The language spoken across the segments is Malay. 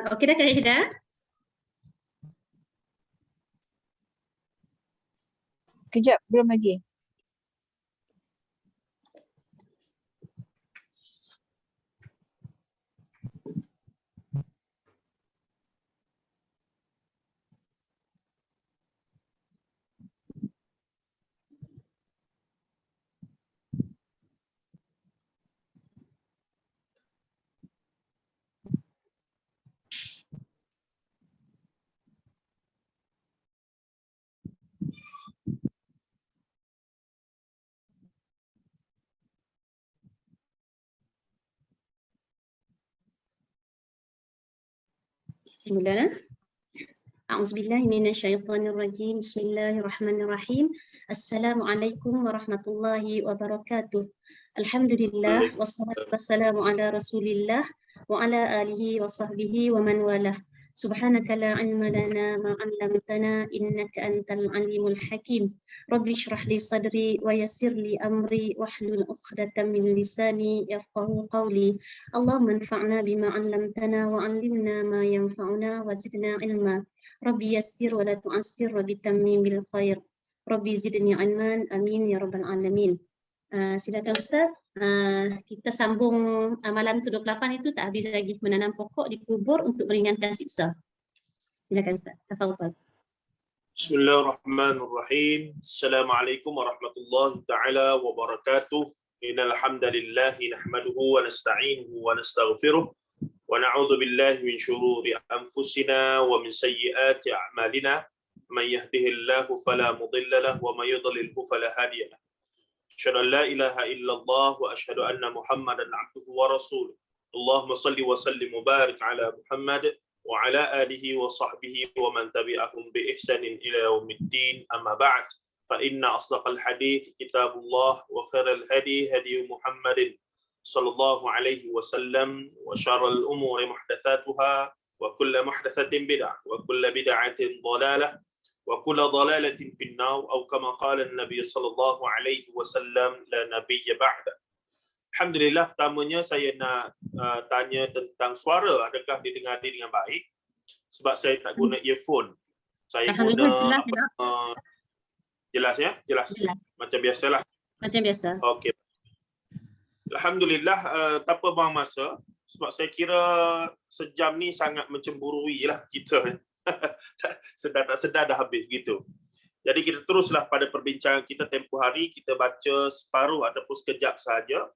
Okey dah Kak Ida? Kejap, belum lagi. Bismillah. A'udzubillahi minasyaitonirrajim. Bismillahirrahmanirrahim. Assalamualaikum warahmatullahi wabarakatuh. Alhamdulillah wassalatu wassalamu ala Rasulillah wa ala alihi wa sahbihi wa man walah. Subhanaka la ilma lana ma 'allamtana innaka antal alimul hakim. Rabbi shrah li sadri wa yassir li amri wahlul 'uqdatam min lisani yafqahu qawli. Allahumma anfa'na bima 'allamtana wa 'allimna ma yanfa'una wa zidna ilma. Rabbi yassir wa la tu'assir wa bitammimil khair. Rabbi zidni ilman, amin ya rabbal alamin. Silakan Ustaz. Kita sambung amalan ke-28 itu tak habis lagi, menanam pokok di kubur untuk meringankan siksa. Silakan Ustaz. Tafadhal. Bismillahirrahmanirrahim. Assalamualaikum warahmatullahi taala wabarakatuh. Innal hamdalillah nahmaduhu wa nasta'inuhu wa nastaghfiruh wa na'udzu billahi min shururi anfusina wa min sayyiati a'malina. Man yahdihillahu fala mudilla lahu wa may yudlilhu fala hadiya lahu. Asyhadu an la ilaha illallah wa asyhadu anna Muhammadan 'abduhu wa rasuluh. Allahumma shalli wa sallim wa barik ala Muhammad wa ala alihi wa sahbihi wa man tabi'ahum bi ihsanin ila yaumiddin. Amma ba'd. Fa inna asdaqal hadits kitabullah wa khairal hadi hadi Muhammadin sallallahu alaihi wasallam wa syarrul umuri muhdatsatuha wa kullu muhdatsatin bid'ah wa kullu bid'atin dhalalah wa kullu dhalalatin finnar atau kama qala an-nabiy sallallahu alaihi wasallam la nabiyya ba'da. Alhamdulillah, pertamanya saya nak tanya tentang suara, adakah didengar dengan baik? Sebab saya tak guna earphone. Saya guna jelas ya? Jelas. Macam biasalah. Macam biasa. Okey. Alhamdulillah, tanpa buang masa, sebab saya kira sejam ni sangat mencemburui lah kita. Sedar tak sedar dah habis gitu. Jadi kita teruslah pada perbincangan kita tempoh hari. Kita baca separuh ataupun sekejap sahaja,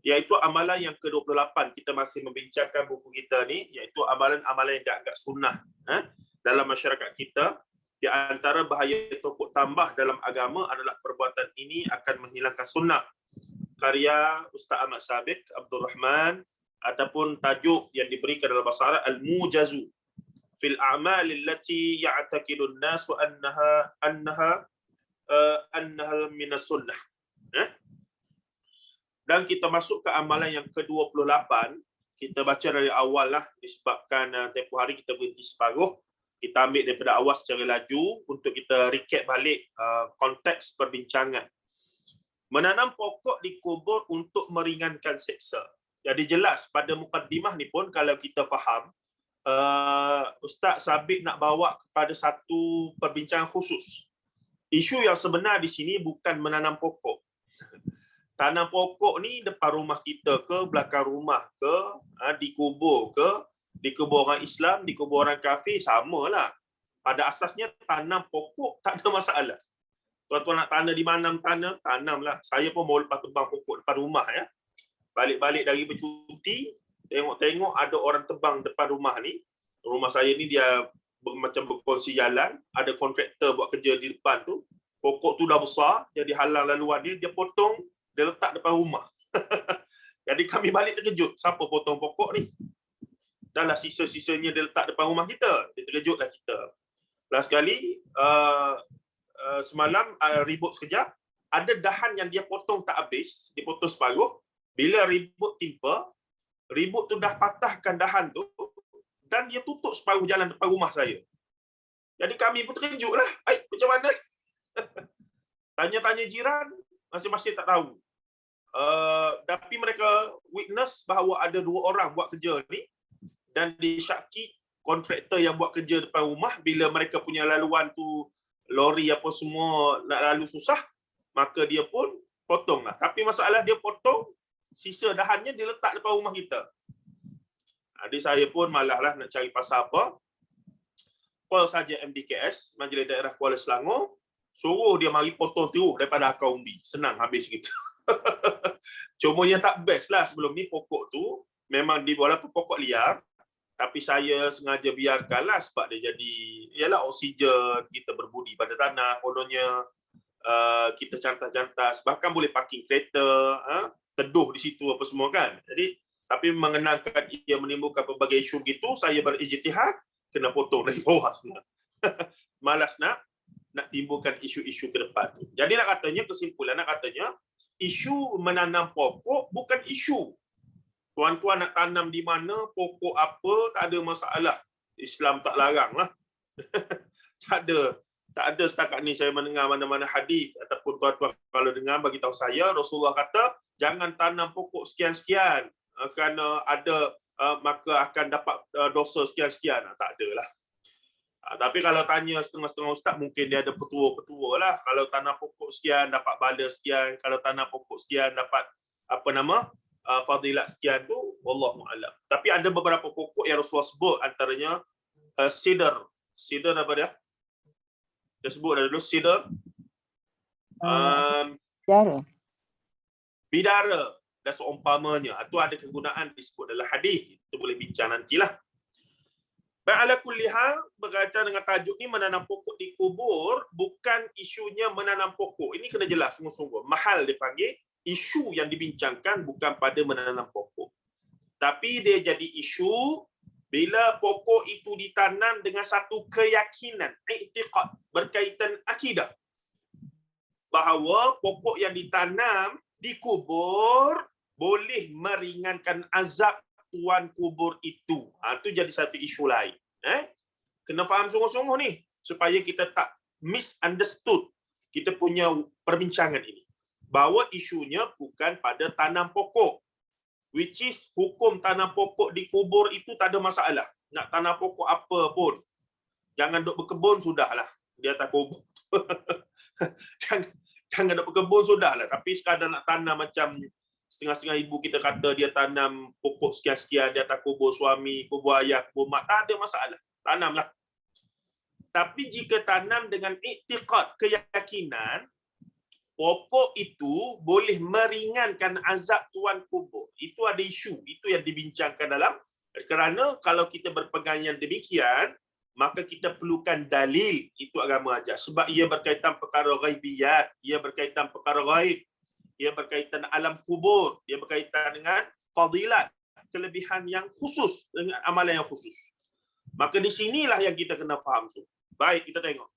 iaitu amalan yang ke-28. Kita masih membincangkan buku kita ni, iaitu amalan-amalan yang dianggap sunnah dalam masyarakat kita. Di antara bahaya tokok tambah dalam agama adalah perbuatan ini akan menghilangkan sunnah. Karya Ustaz Ahmad Sabiq Abdul Rahman, ataupun tajuk yang diberikan dalam bahasa Arab Al-Mujazu fil a'mal allati ya'taqidu an-nas annaha min as-sunnah. Dan kita masuk ke amalan yang ke-28. Kita baca dari awal lah, disebabkan tempoh hari kita berhenti separuh. Kita ambil daripada awal secara laju untuk kita recap balik konteks perbincangan. Menanam pokok di kubur untuk meringankan seksa. Jadi jelas pada mukaddimah ni pun kalau kita faham, Ustaz Sabiq nak bawa kepada satu perbincangan khusus. Isu yang sebenar di sini bukan menanam pokok. Tanam pokok ni depan rumah kita ke, belakang rumah ke, di kubur ke, di kubur orang Islam, di kubur orang kafir, samalah. Pada asasnya tanam pokok tak ada masalah. Tuan-tuan nak tanam di mana tanamlah. Saya pun mau lepas tebang pokok depan rumah ya. Balik-balik dari bercuti, tengok-tengok ada orang tebang depan rumah ni. Rumah saya ni dia macam berkongsi jalan, ada kontraktor buat kerja di depan tu. Pokok tu dah besar, jadi halang laluan dia potong, dia letak depan rumah. Jadi kami balik terkejut, siapa potong pokok ni? Dan lah sisa-sisanya dia letak depan rumah kita. Dia terkejutlah kita. Last sekali, semalam ribut sekejap, ada dahan yang dia potong tak habis, dia potong separuh. Bila ribut timpa, ribut tu dah patahkan dahan tu dan dia tutup separuh jalan depan rumah saya. Jadi kami pun terkejut lah. Macam mana? Tanya-tanya jiran, masing-masing tak tahu. Tapi mereka witness bahawa ada 2 orang buat kerja ni dan disyaki kontraktor yang buat kerja depan rumah, bila mereka punya laluan tu lori apa semua nak lalu susah, maka dia pun potong lah. Tapi masalah dia potong, sisa dahannya dia letak depan rumah kita. Jadi saya pun malah lah nak cari pasal apa. Call saja MDKS, Majlis Daerah Kuala Selangor, suruh dia mari potong terus daripada akar umbi. Senang habis gitu. Cuma yang tak best lah sebelum ni, pokok tu memang walaupun pokok liar, tapi saya sengaja biarkanlah sebab dia jadi, ialah oksigen, kita berbudi pada tanah, kononnya kita cantas-cantas, bahkan boleh parking kereta, teduh di situ apa semua kan. Jadi, tapi mengenangkan ia menimbulkan pelbagai isu gitu, saya berijtihad, kena potong dari bawah sebenarnya. Malas nak timbulkan isu-isu ke depan. Jadi nak katanya, kesimpulan nak katanya, isu menanam pokok bukan isu. Tuan-tuan nak tanam di mana, pokok apa, tak ada masalah. Islam tak larang lah. Tak ada setakat ni saya mendengar mana-mana hadis ataupun tuan-tuan kalau dengar bagi tahu saya, Rasulullah kata jangan tanam pokok sekian-sekian kerana ada maka akan dapat dosa sekian-sekian. Tak adalah. Tapi kalau tanya setengah-setengah ustaz, mungkin dia ada petua-petua lah. Kalau tanam pokok sekian dapat bala sekian, kalau tanam pokok sekian dapat fadilat sekian tu, wallahu a'lam. Tapi ada beberapa pokok yang Rasulullah sebut, antaranya cedar. Cedar apa dia? Dia sebut dah dulu cedar. Bidara dan seumpamanya. Itu ada kegunaan disebut dalam hadis. Itu boleh bincang nantilah. Baik, ala kulli hal, berkaitan dengan tajuk ni, menanam pokok di kubur, bukan isunya menanam pokok. Ini kena jelas sungguh-sungguh. Mahal dipanggil, isu yang dibincangkan bukan pada menanam pokok. Tapi dia jadi isu bila pokok itu ditanam dengan satu keyakinan, i'tiqad, berkaitan akidah. Bahawa pokok yang ditanam di kubur boleh meringankan azab tuan kubur itu. Itu jadi satu isu lain. Kena faham sungguh-sungguh ni supaya kita tak misunderstood kita punya perbincangan ini. Bahawa isunya bukan pada tanam pokok. Which is hukum tanam pokok di kubur itu tak ada masalah. Nak tanam pokok apa pun. Jangan duk berkebun sudahlah di atas kubur. Jangan duk berkebun sudahlah. Tapi sekadar nak tanam macam setengah-setengah ibu kita kata dia tanam pokok sekian-sekian di atas kubur suami, kubur ayah, kubur mak, tak ada masalah. Tanamlah. Tapi jika tanam dengan i'tiqad, keyakinan, pokok itu boleh meringankan azab tuan kubur. Itu ada isu. Itu yang dibincangkan dalam. Kerana kalau kita berpegang yang demikian, maka kita perlukan dalil. Itu agama ajar. Sebab ia berkaitan perkara ghaibiyat. Ia berkaitan perkara ghaib. Ia berkaitan alam kubur. Ia berkaitan dengan fadilat. Kelebihan yang khusus. Dengan amalan yang khusus. Maka di sinilah yang kita kena faham. Baik, kita tengok.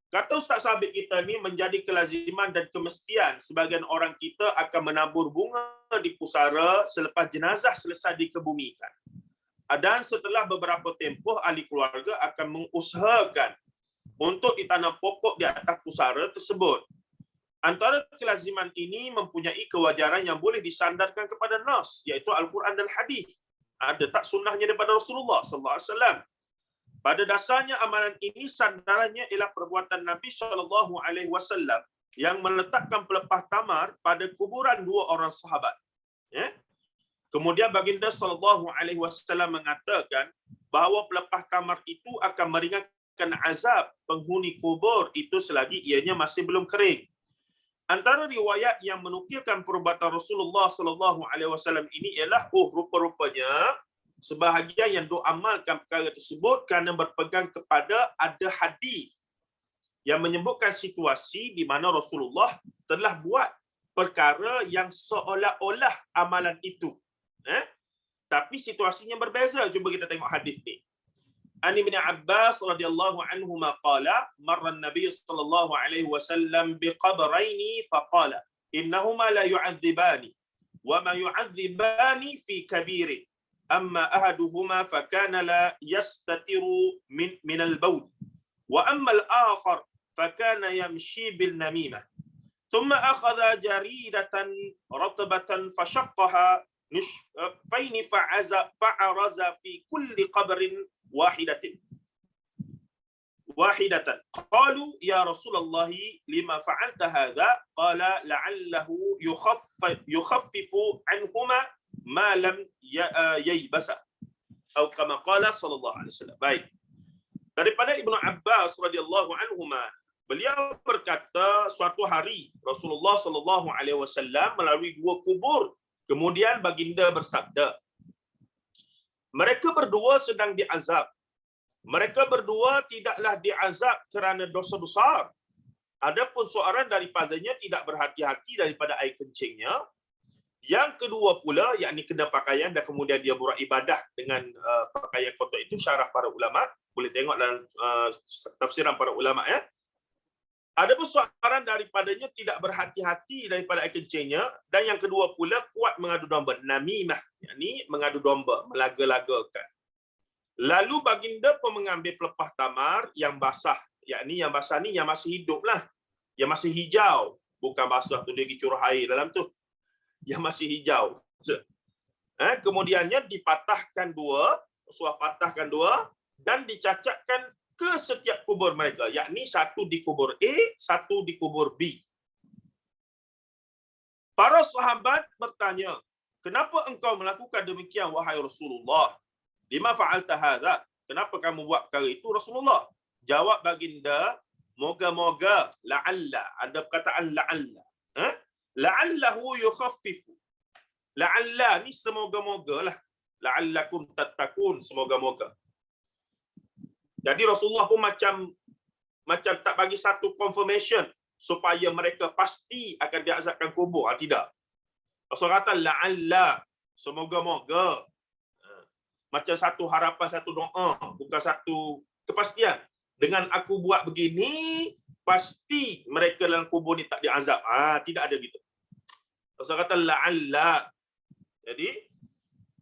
Kata Ustaz Sabit kita ni menjadi kelaziman dan kemestian sebagian orang kita akan menabur bunga di pusara selepas jenazah selesai dikebumikan. Dan setelah beberapa tempoh ahli keluarga akan mengusahakan untuk ditanam pokok di atas pusara tersebut. Antara kelaziman ini mempunyai kewajaran yang boleh disandarkan kepada nas, iaitu Al-Quran dan Hadis. Ada tak sunnahnya daripada Rasulullah SAW. Pada dasarnya amalan ini sandarannya ialah perbuatan Nabi SAW yang meletakkan pelepah tamar pada kuburan dua orang sahabat. Kemudian baginda SAW mengatakan bahawa pelepah tamar itu akan meringankan azab penghuni kubur itu selagi ianya masih belum kering. Antara riwayat yang menukilkan perbuatan Rasulullah SAW ini ialah rupa-rupanya sebahagian yang doamalkan perkara tersebut kerana berpegang kepada ada hadis yang menyebutkan situasi di mana Rasulullah telah buat perkara yang seolah-olah amalan itu. Tapi situasinya berbeza. Cuba kita tengok hadis ni. An Ibn Abbas radhiyallahu anhuma qala marra an-nabiy sallallahu alaihi wasallam biqabraini faqala innahuma la yu'adzibani wa ma yu'adzibani fi kabirin. أما أحدهما فكان لا يستتر من البول وأما الآخر فكان يمشي بالنميمة ثم أخذ جريدة رطبة فشقها faini fa'araza fi kulli qabrin wahidatan. Qalu ya Rasulullah lima fa'alta hadha? Qala la'allahu yukhaffifu anhuma ma lam yaybasa. Atau kama qala sallallahu alaihi wasallam. Baik. Daripada Ibnu Abbas radhiyallahu anhuma, beliau berkata suatu hari Rasulullah sallallahu alaihi wasallam melalui 2 kubur, kemudian baginda bersabda, mereka berdua sedang diazab. Mereka berdua tidaklah diazab kerana dosa besar. Adapun seorang daripadanya tidak berhati-hati daripada air kencingnya. Yang kedua pula, yakni kena pakaian dan kemudian dia beribadah dengan pakaian kotor itu. Syarah para ulama, boleh tengok dalam tafsiran para ulama ya. Adapun seorang daripadanya tidak berhati-hati daripada air kencingnya, dan yang kedua pula kuat mengadu domba, namimah, yakni mengadu domba, melaga-lagakan. Lalu baginda pun mengambil pelepah tamar yang basah, yakni yang basah ni yang masih hidup lah, yang masih hijau, bukan basah tu dia pergi curah air dalam tu, yang masih hijau. Kemudiannya dipatahkan 2, Rasulullah patahkan 2 dan dicacatkan ke setiap kubur mereka, yakni satu di kubur A, satu di kubur B. Para sahabat bertanya, kenapa engkau melakukan demikian wahai Rasulullah? Lima fa'alta hadza? Kenapa kamu buat perkara itu Rasulullah? Jawab baginda, moga-moga, la'alla, ada perkataan la'alla. La'allahu yukhaffifu. La'alla ni semoga-moga lah. La'allakum tattaqun, semoga-moga. Jadi Rasulullah pun macam tak bagi satu confirmation supaya mereka pasti akan diazabkan kubur. Tidak. Rasul kata la'alla, semoga-moga. Macam satu harapan, satu doa, bukan satu kepastian. Dengan aku buat begini, pasti mereka dalam kubur ni tak diazab. Tidak ada gitu. Rasul kata la'alla. Jadi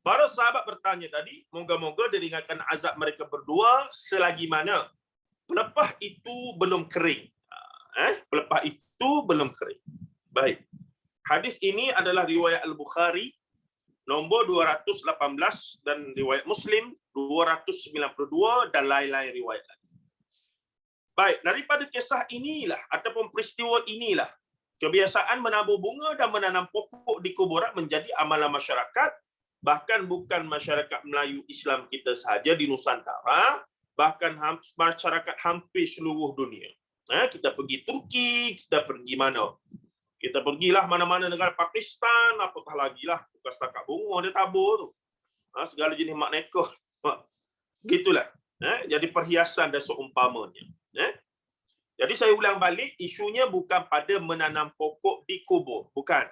para sahabat bertanya tadi, moga-moga diringankan azab mereka berdua selagi mana pelepah itu belum kering. Pelepah itu belum kering. Baik. Hadis ini adalah riwayat Al-Bukhari nombor 218 dan riwayat Muslim 292 dan lain-lain riwayat lagi. Baik, daripada kisah inilah ataupun peristiwa inilah kebiasaan menabur bunga dan menanam pokok di kuburan menjadi amalan masyarakat, bahkan bukan masyarakat Melayu Islam kita sahaja di Nusantara, bahkan masyarakat hampir seluruh dunia. Kita pergi Turki, kita pergi mana? Kita pergilah mana-mana negara Pakistan, apatah lagi lah, bukan setakat bunga dia tabur tu. Segala jenis makneka. Gitulah. Jadi perhiasan dan seumpamanya. Jadi saya ulang balik, isunya bukan pada menanam pokok di kubur. Bukan.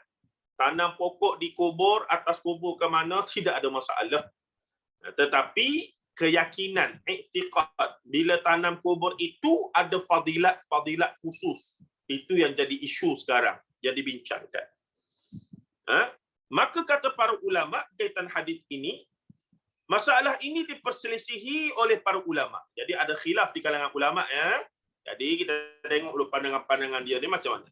Tanam pokok di kubur, atas kubur ke mana, tidak ada masalah. Tetapi keyakinan, i'tiqad, bila tanam kubur itu ada fadilat khusus. Itu yang jadi isu sekarang, yang dibincangkan. Maka kata para ulama kaitan hadis ini, masalah ini diperselisihi oleh para ulama. Jadi ada khilaf di kalangan ulama ya. Jadi kita tengok dulu pandangan-pandangan dia ni macam mana.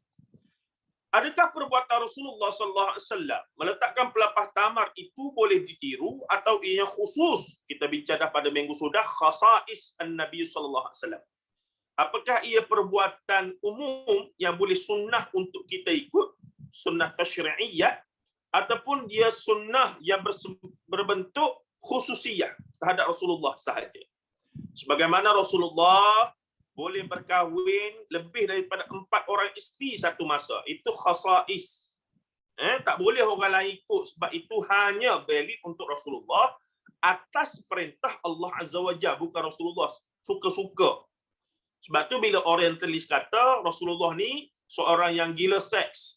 Adakah perbuatan Rasulullah sallallahu alaihi wasallam meletakkan pelepah tamar itu boleh ditiru atau ianya khusus? Kita bincang dah pada minggu sudah khasais an-Nabi sallallahu alaihi wasallam. Apakah ia perbuatan umum yang boleh sunnah untuk kita ikut, sunnah tasyri'iyah, ataupun dia sunnah yang berbentuk khususiyah terhadap Rasulullah sahaja? Sebagaimana Rasulullah boleh berkahwin lebih daripada 4 orang isteri satu masa. Itu khasais. Tak boleh orang lain ikut, sebab itu hanya valid untuk Rasulullah atas perintah Allah Azza wa Jalla, bukan Rasulullah suka-suka. Sebab tu bila orientalis kata Rasulullah ni seorang yang gila seks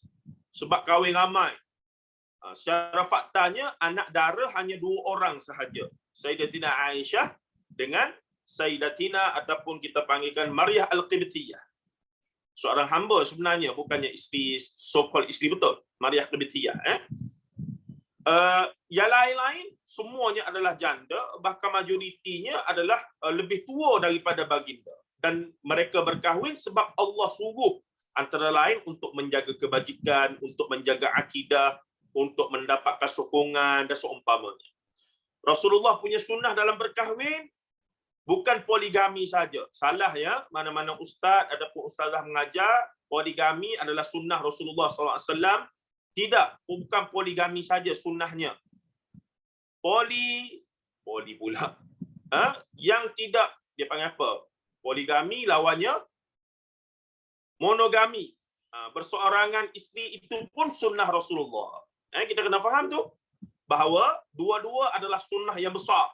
sebab kahwin ramai. Secara faktanya anak dara hanya 2 orang sahaja. Sayyidatina Aisyah dengan Sayyidatina ataupun kita panggilkan Maryah Al-Qibtiyah. Seorang hamba sebenarnya, bukannya isteri, so-called isteri betul. Maryah Al-Qibtiyah. Yang lain-lain semuanya adalah janda, bahkan majoritinya adalah lebih tua daripada baginda. Dan mereka berkahwin sebab Allah suruh, antara lain untuk menjaga kebajikan, untuk menjaga akidah, untuk mendapatkan sokongan dan seumpamanya. Rasulullah punya sunnah dalam berkahwin bukan poligami saja. Salah ya, mana-mana ustaz ataupun ustazah mengajar poligami adalah sunnah Rasulullah SAW. Tidak, bukan poligami saja sunnahnya. Poli pula. Yang tidak, dia panggil apa? Poligami lawannya monogami. Berseorangan isteri itu pun sunnah Rasulullah. Kita kena faham tu bahawa dua-dua adalah sunnah yang besar.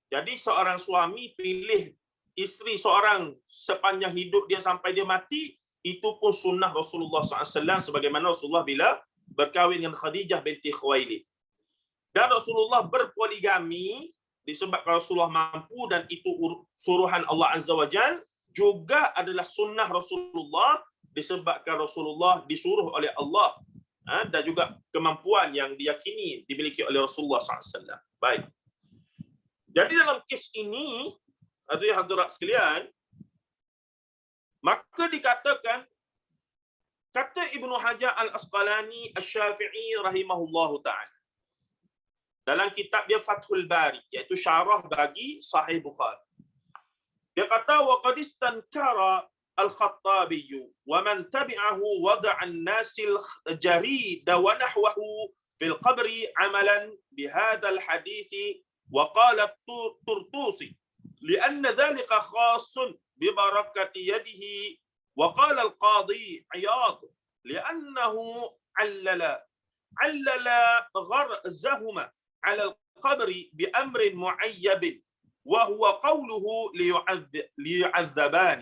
Jadi seorang suami pilih isteri seorang sepanjang hidup dia sampai dia mati, itu pun sunnah Rasulullah SAW, sebagaimana Rasulullah bila berkahwin dengan Khadijah binti Khuwailid. Dan Rasulullah berpoligami disebabkan Rasulullah mampu, dan itu suruhan Allah Azza wa Jal, juga adalah sunnah Rasulullah disebabkan Rasulullah disuruh oleh Allah, dan juga kemampuan yang diyakini dimiliki oleh Rasulullah SAW. Baik. Jadi dalam kes ini, hadirat sekalian, maka dikatakan, kata Ibnu Hajar Al-Asqalani Asy-Syafi'i rahimahullahu ta'ala, dalam kitab dia Fathul Bari, iaitu syarah bagi Sahih Bukhari. Dia kata, وَقَدْ اسْتَنْكَرَ الْخَطَّابِيُّ وَمَنْ تَبِعَهُ وَضَعَ النَّاسِ الْجَرِيدَ وَنَحْوَهُ فِي الْقَبْرِ عَمَلًا بِهَذَا الْحَدِيثِ وقال الطرطوسي لأن ذلك خاص ببركة يده، وقال القاضي عياض لأنه علل غرزهما على القبر بأمر معيب وهو قوله ليعذبان.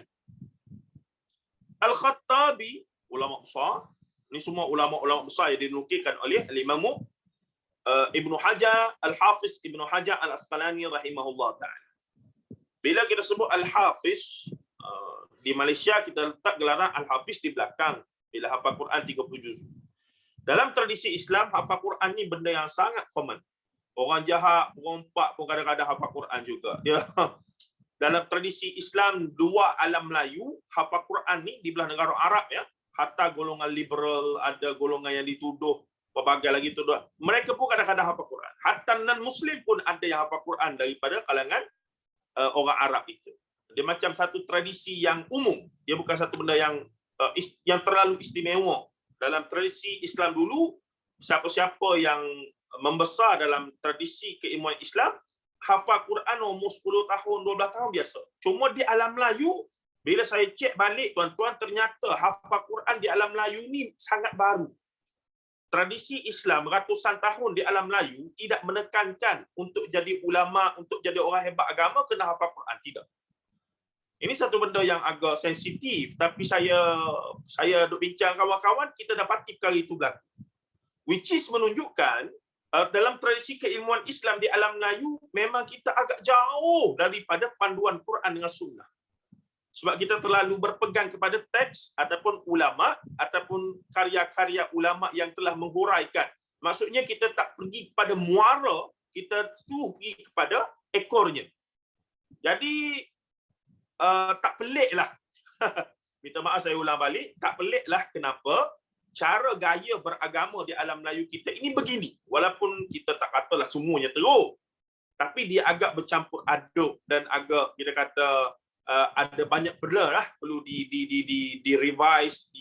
Al-Khattabi, ulama besar, ini semua ulama-ulama besar yang dinukilkan oleh Imam Ibnu Hajar, Al-Hafiz Ibnu Hajar Al-Asqalani rahimahullah ta'ala. Bila kita sebut Al-Hafiz, di Malaysia kita letak gelaran Al-Hafiz di belakang bila hafal Quran 30 juz. Dalam tradisi Islam, hafal Quran ni benda yang sangat common. Orang jahat, perompak pun kadang-kadang hafal Quran juga. Ya. Dalam tradisi Islam, dua alam Melayu, hafal Quran ni di belah negara Arab ya, hatta golongan liberal, ada golongan yang dituduh berbagai lagi tu, mereka pun kadang-kadang hafal Quran. Hatta non-Muslim pun ada yang hafal Quran daripada kalangan orang Arab itu. Dia macam satu tradisi yang umum. Dia bukan satu benda yang terlalu istimewa. Dalam tradisi Islam dulu, siapa-siapa yang membesar dalam tradisi keilmuan Islam, hafal Quran umur 10 tahun, 12 tahun biasa. Cuma di alam Melayu, bila saya cek balik, tuan-tuan, ternyata hafal Quran di alam Melayu ni sangat baru. Tradisi Islam ratusan tahun di alam Melayu tidak menekankan untuk jadi ulama, untuk jadi orang hebat agama kena hafal Quran, tidak. Ini satu benda yang agak sensitif, tapi saya duk bincang kawan-kawan, kita dapati perkara itu berlaku. Which is menunjukkan dalam tradisi keilmuan Islam di alam Melayu memang kita agak jauh daripada panduan Quran dengan sunnah. Sebab kita terlalu berpegang kepada teks ataupun ulama ataupun karya-karya ulama yang telah menghuraikan. Maksudnya kita tak pergi kepada muara, kita tu pergi kepada ekornya. Jadi tak peliklah. Minta maaf saya ulang balik, tak peliklah kenapa cara gaya beragama di alam Melayu kita ini begini. Walaupun kita tak katalah semuanya teruk, tapi dia agak bercampur aduk dan agak kita kata ada banyak benda lah perlu di revise,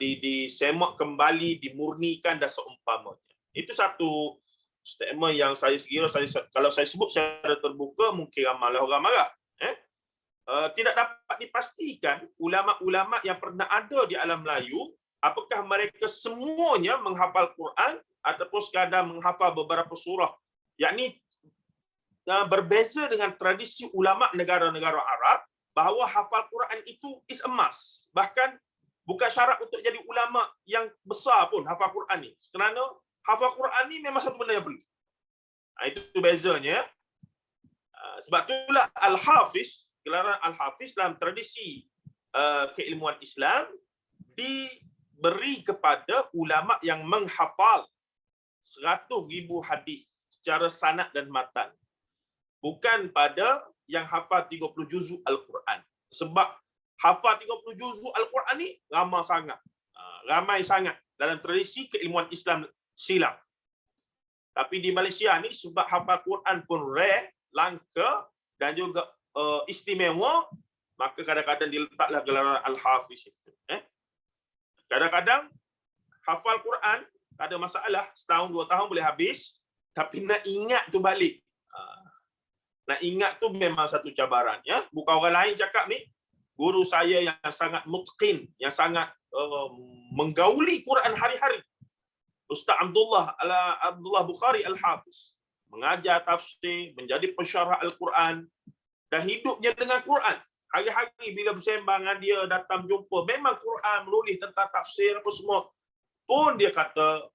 disemak kembali, dimurnikan dan seumpamanya. Itu satu statement yang saya kira kalau saya sebut secara terbuka mungkin ramai orang marah. Tidak dapat dipastikan ulama-ulama yang pernah ada di alam Melayu apakah mereka semuanya menghafal Quran ataupun sekadar menghafal beberapa surah. Yakni berbeza dengan tradisi ulama negara-negara Arab bahawa hafal Quran itu is a must. Bahkan bukan syarat untuk jadi ulama yang besar pun hafal Quran ni. Kerana hafal Quran ni memang satu benda yang perlu. Itu bezanya. Sebab itulah Al-Hafiz, gelaran Al-Hafiz dalam tradisi keilmuan Islam diberi kepada ulama yang menghafal 100,000 hadis secara sanad dan matan. Bukan pada yang hafal 30 juzuk Al-Quran. Sebab hafal 30 juzuk Al-Quran ni ramai sangat. Ramai sangat dalam tradisi keilmuan Islam silang. Tapi di Malaysia ni sebab hafal Quran pun rare, langka dan juga istimewa, maka kadang-kadang diletaklah gelaran Al-Hafiz itu. Kadang-kadang hafal Quran tak ada masalah, setahun 2 tahun boleh habis, tapi nak ingat tu balik. Nak ingat tu memang satu cabaran, ya. Bukan orang lain cakap ni, guru saya yang sangat mutqin, yang sangat menggauli Quran hari-hari, Ustaz Abdullah Bukhari Al-Hafiz, mengajar tafsir, menjadi pensyarah Al-Quran dan hidupnya dengan Quran. Hari-hari bila bersembang dengan dia, datang jumpa, memang Quran, menulis tentang tafsir apa semua. Pun dia kata,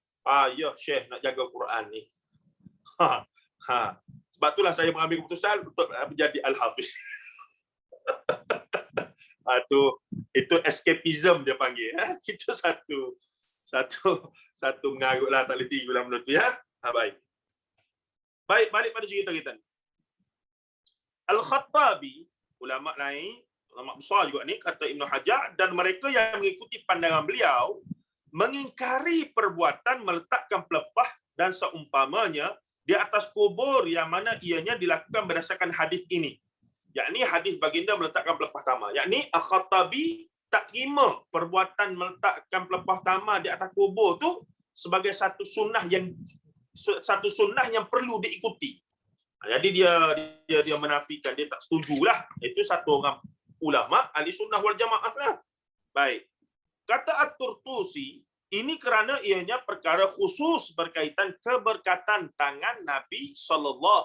ya Syekh nak jaga Quran ni. Sebab itulah saya mengambil keputusan untuk menjadi Al-Hafiz. Itu escapism dia panggil. Itu satu mengarutlah, tak boleh tinggal dalam benda tu, ya. Baik. Baik, balik pada cerita kita ni. Al-Khattabi, ulama lain, ulama besar juga ni, kata Ibn Hajar, dan mereka yang mengikuti pandangan beliau mengingkari perbuatan meletakkan pelepah dan seumpamanya di atas kubur yang mana ianya dilakukan berdasarkan hadis ini. Yakni hadis baginda meletakkan pelepah tamar. Yakni Al-Khattabi tak terima perbuatan meletakkan pelepah tamar di atas kubur tu sebagai satu sunnah yang perlu diikuti. Jadi dia menafikan, dia tak setujulah. Itu satu orang ulama ahli sunnah wal jamaah lah. Baik. Kata At-Turtusi, ini kerana ianya perkara khusus berkaitan keberkatan tangan Nabi SAW.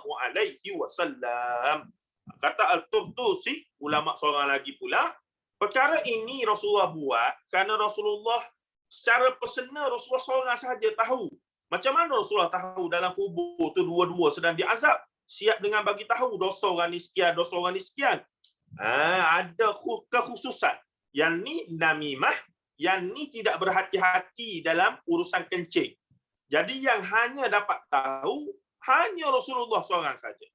Kata Al-Turtusi, ulama seorang lagi pula, perkara ini Rasulullah buat kerana Rasulullah secara personal Rasulullah seorang sahaja tahu. Macam mana Rasulullah tahu dalam kubur tu dua-dua sedang diazab? Siap dengan bagi tahu dosa orang ni sekian, dosa orang ni sekian. Ada kekhususan. Yang ni namimah, yang ni tidak berhati-hati dalam urusan kencing. Jadi yang hanya dapat tahu hanya Rasulullah seorang saja.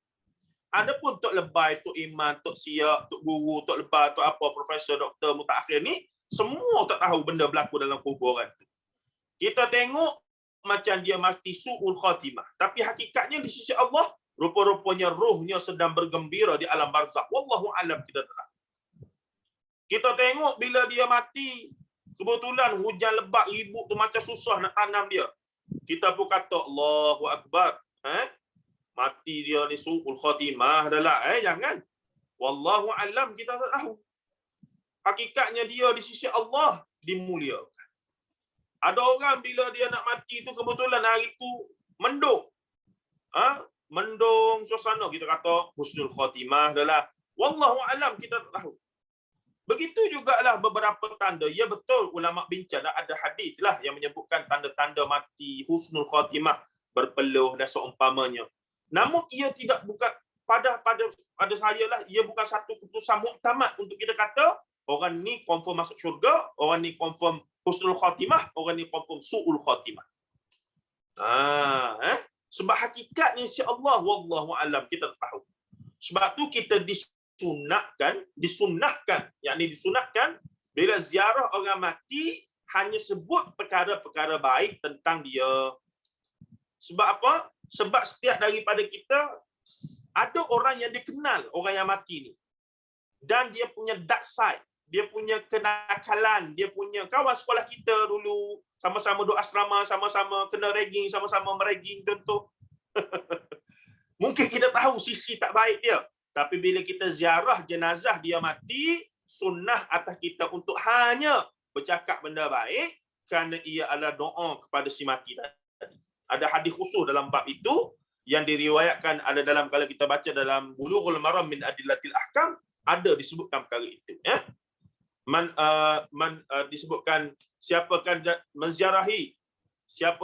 Adapun Tok Lebay, Tok Iman, Tok Siak, Tok Guru, Tok Lebay, Tok apa, Profesor, Doktor, Mutakhir ni, semua tak tahu benda berlaku dalam kuburan tu. Kita tengok macam dia mati su'ul khatimah. Tapi hakikatnya di sisi Allah, rupa-rupanya rohnya sedang bergembira di alam barzakh. Wallahu alam, kita tak tahu. Kita tengok bila dia mati, kebetulan hujan lebat ribut tu macam susah nak tanam dia. Kita pun kata Allahu Akbar. Mati dia ni su'ul khatimah adalah. Jangan. Wallahu alam, kita tak tahu. Hakikatnya dia di sisi Allah dimuliakan. Ada orang bila dia nak mati tu kebetulan hari tu mendung. Mendung suasana, kita kata husnul khatimah adalah. Wallahu alam, kita tak tahu. Begitu jugalah beberapa tanda. Ya betul ulama bincang, ada hadis lah yang menyebutkan tanda-tanda mati husnul khatimah, berpeluh dan seumpamanya. Namun ia tidak bukan pada saya lah, ia bukan satu keputusan muktamad untuk kita kata orang ni confirm masuk syurga, orang ni confirm husnul khatimah, orang ni confirm su'ul khatimah. Sebab hakikatnya insya-Allah wallahu alam, kita tak tahu. Sebab tu kita disunahkan bila ziarah orang mati hanya sebut perkara-perkara baik tentang dia. Sebab apa? Sebab setiap daripada kita ada orang yang dikenal orang yang mati ni. Dan dia punya dark side, dia punya kenakalan, dia punya kawan sekolah kita dulu, sama-sama duduk asrama, sama-sama kena ragging, sama-sama meragging contoh. Mungkin kita tahu sisi tak baik dia. Tapi bila kita ziarah jenazah dia mati, sunnah atas kita untuk hanya bercakap benda baik kerana ia adalah doa kepada si mati tadi. Ada hadis khusus dalam bab itu yang diriwayatkan, ada dalam, kalau kita baca dalam Bulughul Maram min Adillatil Ahkam, ada disebutkan perkara itu. Disebutkan siapa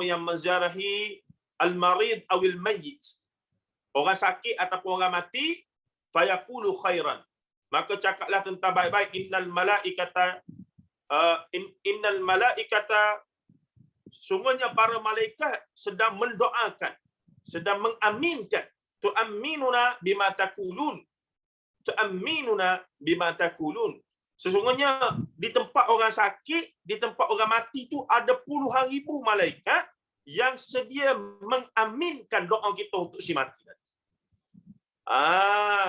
yang menziarahi al-marid awil mayyit, orang sakit ataupun orang mati, fayaqulu khairan, maka cakaplah tentang baik-baik. Innal malaikata sungguhnya para malaikat sedang mendoakan, sedang mengaminkan. Tu'amminuna bima takulun. Sesungguhnya di tempat orang sakit, di tempat orang mati tu ada puluhan ribu malaikat yang sedia mengaminkan doa kita untuk si mati.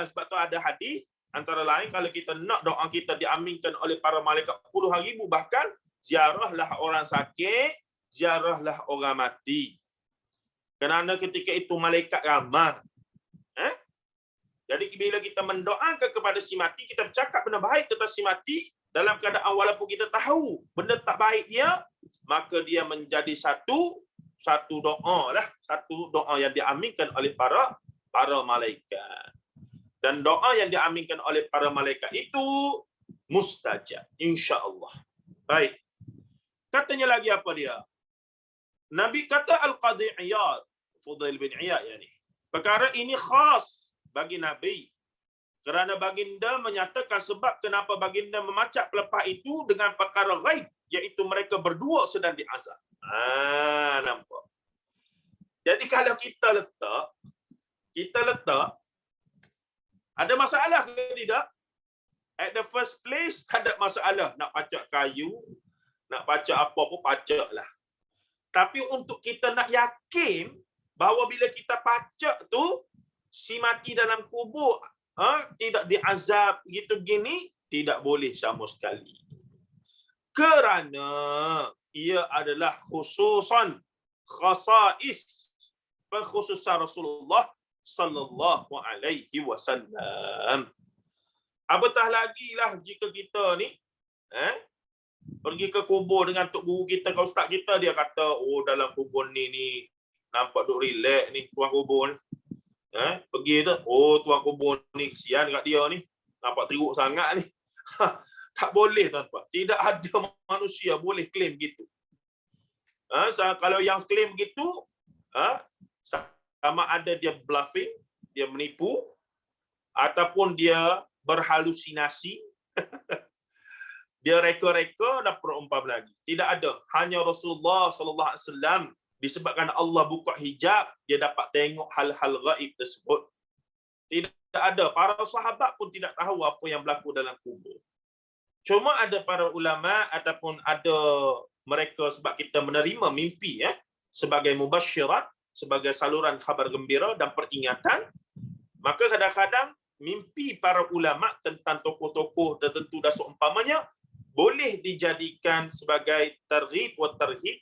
Sebab tu ada hadis antara lain kalau kita nak doa kita diaminkan oleh para malaikat puluhan ribu, bahkan ziarahlah orang sakit, ziarahlah orang mati. Kerana ketika itu malaikat ramai. Jadi bila kita mendoakan kepada si mati, kita bercakap benda baik tentang si mati, dalam keadaan walaupun kita tahu benda tak baik dia, maka dia menjadi satu doa lah, satu doa yang diaminkan oleh para malaikat. Dan doa yang diaminkan oleh para malaikat itu mustajab, insya-Allah. Baik. Katanya lagi apa dia? Nabi kata Al-Qadhi Iyad, Fudail bin Iyad yani. Perkara ini khas bagi Nabi. Kerana baginda menyatakan sebab kenapa baginda memacak pelepah itu dengan perkara ghaib, iaitu mereka berdua sedang diazab. Nampak. Jadi kalau kita letak ada masalah ke tidak? At the first place, tak ada masalah. Nak pacak kayu, nak pacak apa pun pacaklah. Tapi untuk kita nak yakin bahawa bila kita pacak tu, si mati dalam kubur tidak diazab gitu gini, tidak boleh sama sekali. Kerana ia adalah khasais, perkhususan Rasulullah sallallahu alaihi wasallam. Apatah lagi lah jika kita ni pergi ke kubur dengan tok guru kita, ke ustaz kita, dia kata, oh dalam kubur ni nampak duk relax ni tuan kubur ni. Pergi tu, oh tuan kubur ni kesian kat dia ni, nampak teruk sangat ni. Tak boleh tuan-tuan. Tidak ada manusia boleh claim gitu. Kalau yang claim gitu, sama ada dia bluffing, dia menipu, ataupun dia berhalusinasi, dia reka-reka dan perumpam lagi. Tidak ada. Hanya Rasulullah sallallahu alaihi wasallam, disebabkan Allah buka hijab, dia dapat tengok hal-hal gaib tersebut. Tidak ada. Para sahabat pun tidak tahu apa yang berlaku dalam kubur. Cuma ada para ulama ataupun ada mereka, sebab kita menerima mimpi sebagai mubasyirat, sebagai saluran khabar gembira dan peringatan, maka kadang-kadang mimpi para ulama tentang tokoh-tokoh tertentu dan seumpamanya boleh dijadikan sebagai targhib wa tarhib,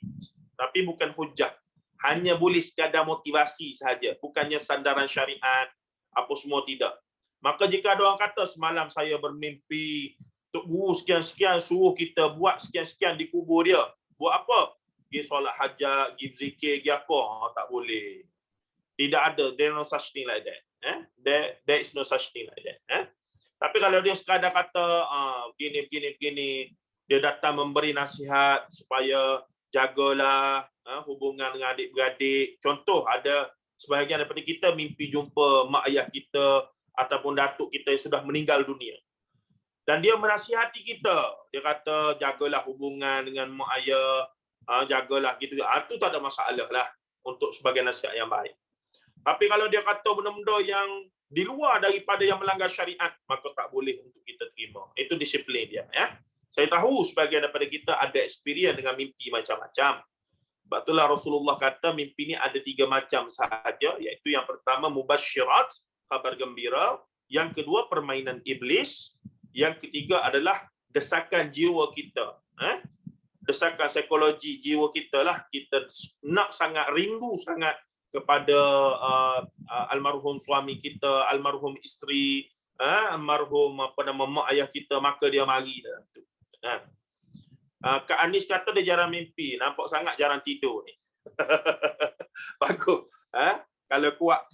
tapi bukan hujah. Hanya boleh sekadar motivasi sahaja, bukannya sandaran syariat apa semua, tidak. Maka jika ada orang kata semalam saya bermimpi Tok Guru sekian-sekian suruh kita buat sekian-sekian di kubur dia, buat apa? Pergi solat hajat, pergi berzikir, pergi apa? Tak boleh. Tidak ada. There no such thing like that. There is no such thing like that. Tapi kalau dia sekadar kata begini, dia datang memberi nasihat supaya jagalah hubungan dengan adik-beradik. Contoh, ada sebahagian daripada kita mimpi jumpa mak ayah kita ataupun datuk kita yang sudah meninggal dunia. Dan dia menasihati kita. Dia kata jagalah hubungan dengan mak ayah, jagalah gitu. Itu tak ada masalah lah untuk sebagai nasihat yang baik. Tapi kalau dia kata benda-benda yang di luar daripada yang melanggar syariat, maka tak boleh untuk kita terima. Itu disiplin dia. Saya tahu sebagian daripada kita ada experience dengan mimpi macam-macam. Sebab itulah Rasulullah kata mimpi ni ada 3 macam sahaja, iaitu yang pertama mubasyirat, khabar gembira, yang kedua permainan iblis, yang ketiga adalah desakan jiwa kita. Desakan psikologi jiwa kita lah. Kita nak sangat, rindu sangat kepada almarhum suami kita, almarhum isteri, almarhum mak ayah kita, maka dia mari dalam tu. Kak Anis kata dia jarang mimpi, nampak sangat jarang tidur ni. Bagus. Kalau kuat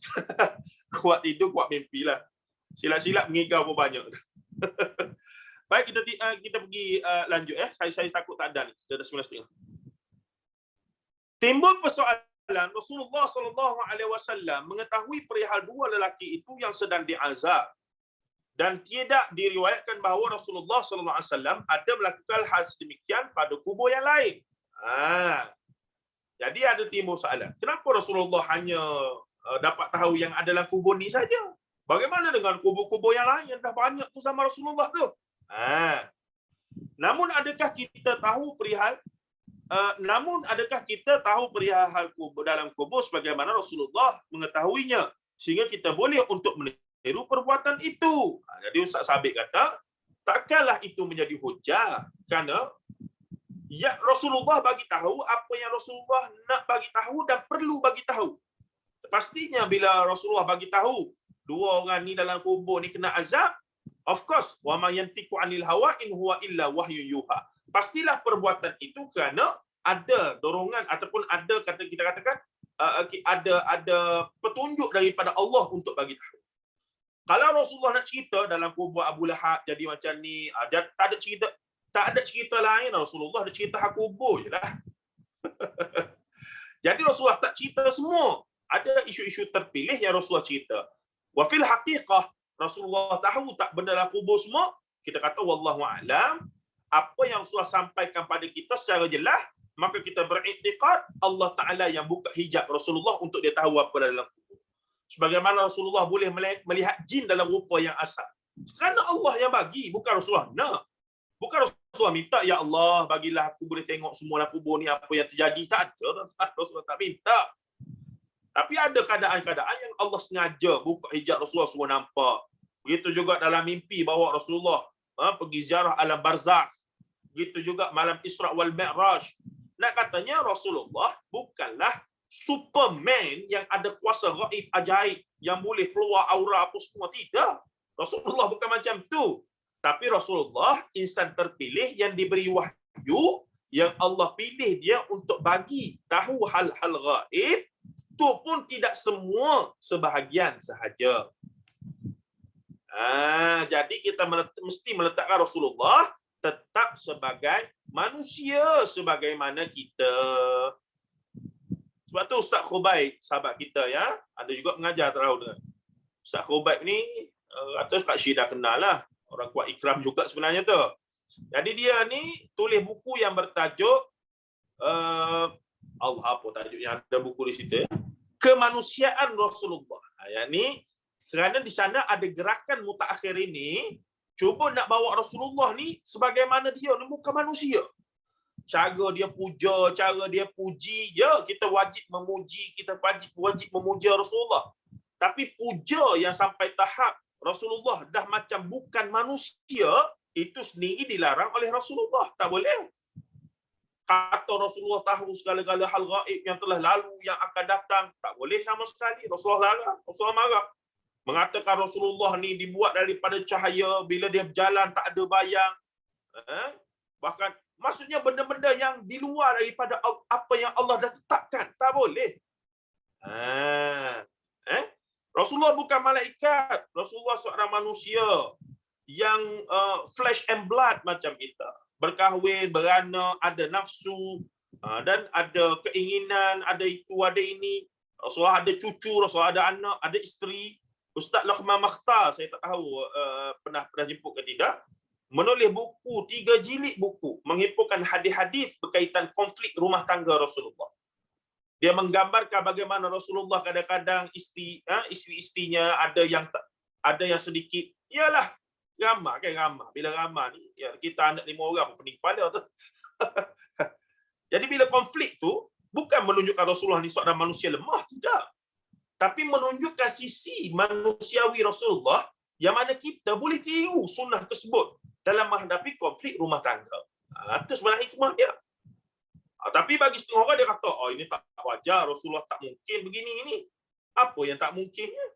kuat tidur, kuat mimpi lah. Silap-silap mengigau pun banyak. Baik, kita pergi lanjut. Saya takut tak ada ni. Kita dah 9:30. Timbul persoalan, Rasulullah SAW mengetahui perihal 2 lelaki itu yang sedang diazab, dan tidak diriwayatkan bahawa Rasulullah SAW ada melakukan hal sedemikian pada kubur yang lain. Jadi ada timbul soalan, kenapa Rasulullah hanya dapat tahu yang ada dalam kubur ni saja? Bagaimana dengan kubur-kubur yang lain yang dah banyak tu sama Rasulullah tu? Namun adakah kita tahu perihal namun adakah kita tahu perihal hal kubur dalam kubur sebagaimana Rasulullah mengetahuinya sehingga kita boleh untuk meniru perbuatan itu? Jadi Ustaz Sabit kata, takkanlah itu menjadi hujah kerana ya Rasulullah bagi tahu apa yang Rasulullah nak bagi tahu dan perlu bagi tahu. Pastinya bila Rasulullah bagi tahu dua orang ni dalam kubur ni kena azab, of course, wa ma yantiqu anil hawa in huwa illa wahyu yuha. Pastilah perbuatan itu kerana ada dorongan ataupun ada kita katakan ada petunjuk daripada Allah untuk bagi tahu. Kalau Rasulullah nak cerita dalam kubur Abu Lahab jadi macam ni, tak ada cerita lain. Rasulullah ada cerita hak kubur jelah. Jadi Rasulullah tak cerita semua. Ada isu-isu terpilih yang Rasulullah cerita. Wa fil haqiqah, Rasulullah tahu tak benda dalam kubur semua. Kita kata wallahu a'lam, apa yang Rasulullah sampaikan pada kita secara jelas, maka kita beriktikad Allah Ta'ala yang buka hijab Rasulullah untuk dia tahu apa dalam kubur. Sebagaimana Rasulullah boleh melihat jin dalam rupa yang asal. Kerana Allah yang bagi, bukan Rasulullah nak. Bukan Rasulullah minta, ya Allah bagilah aku boleh tengok semua dalam kubur ni apa yang terjadi. Tak ada. Rasulullah tak minta. Tapi ada keadaan-keadaan yang Allah sengaja buka hijab Rasulullah suruh nampak. Begitu juga dalam mimpi bawa Rasulullah pergi ziarah alam barzakh. Begitu juga malam Isra wal Mi'raj. Nak katanya Rasulullah bukanlah Superman yang ada kuasa gaib ajaib yang boleh keluar aura apa semua. Tidak. Rasulullah bukan macam tu. Tapi Rasulullah insan terpilih yang diberi wahyu, yang Allah pilih dia untuk bagi tahu hal-hal gaib. Itu pun tidak semua, sebahagian sahaja. Jadi kita mesti meletakkan Rasulullah tetap sebagai manusia sebagaimana kita. Sebab tu Ustaz Khubaib, sahabat kita ya, ada juga mengajar tahu dengan Ustaz Khubaib ni, kata Kak Syida kenal lah. Orang kuat ikram juga sebenarnya tu. Jadi dia ni tulis buku yang bertajuk Allah apa tajuknya, ada buku di situ ya. Kemanusiaan Rasulullah. Yang ni kerana di sana ada gerakan mutaakhir ini cuba nak bawa Rasulullah ni sebagaimana dia ni bukan manusia. Cara dia puja, cara dia puji, ya kita wajib memuji, kita wajib memuja Rasulullah. Tapi puja yang sampai tahap Rasulullah dah macam bukan manusia, itu sendiri dilarang oleh Rasulullah. Tak boleh. Kata Rasulullah tahu segala-gala hal gaib yang telah lalu, yang akan datang. Tak boleh sama sekali. Rasulullah larang. Rasulullah marah. Mengatakan Rasulullah ni dibuat daripada cahaya, bila dia berjalan tak ada bayang. Bahkan maksudnya benda-benda yang di luar daripada apa yang Allah dah tetapkan. Tak boleh. Rasulullah bukan malaikat. Rasulullah seorang manusia yang flesh and blood macam kita. Berkahwin, beranak, ada nafsu, dan ada keinginan, ada itu, ada ini. Rasulullah ada cucu, Rasulullah ada anak, ada isteri. Ustaz Luqman Makhtar, saya tak tahu pernah jemput ke tidak, menulis buku, 3 jilid buku, menghimpunkan hadis-hadis berkaitan konflik rumah tangga Rasulullah. Dia menggambarkan bagaimana Rasulullah kadang-kadang isteri-isterinya ada yang sedikit, iyalah, ramah kan, ramah. Bila ramah ni, ya, kita anak 5 orang pun pening kepala tu. Jadi bila konflik tu, bukan menunjukkan Rasulullah ni seorang manusia lemah, tidak. Tapi menunjukkan sisi manusiawi Rasulullah yang mana kita boleh tiru sunnah tersebut dalam menghadapi konflik rumah tangga. Itu sebenarnya hikmah dia. Tapi bagi setengah orang dia kata, oh ini tak wajar, Rasulullah tak mungkin begini ini. Apa yang tak mungkinnya?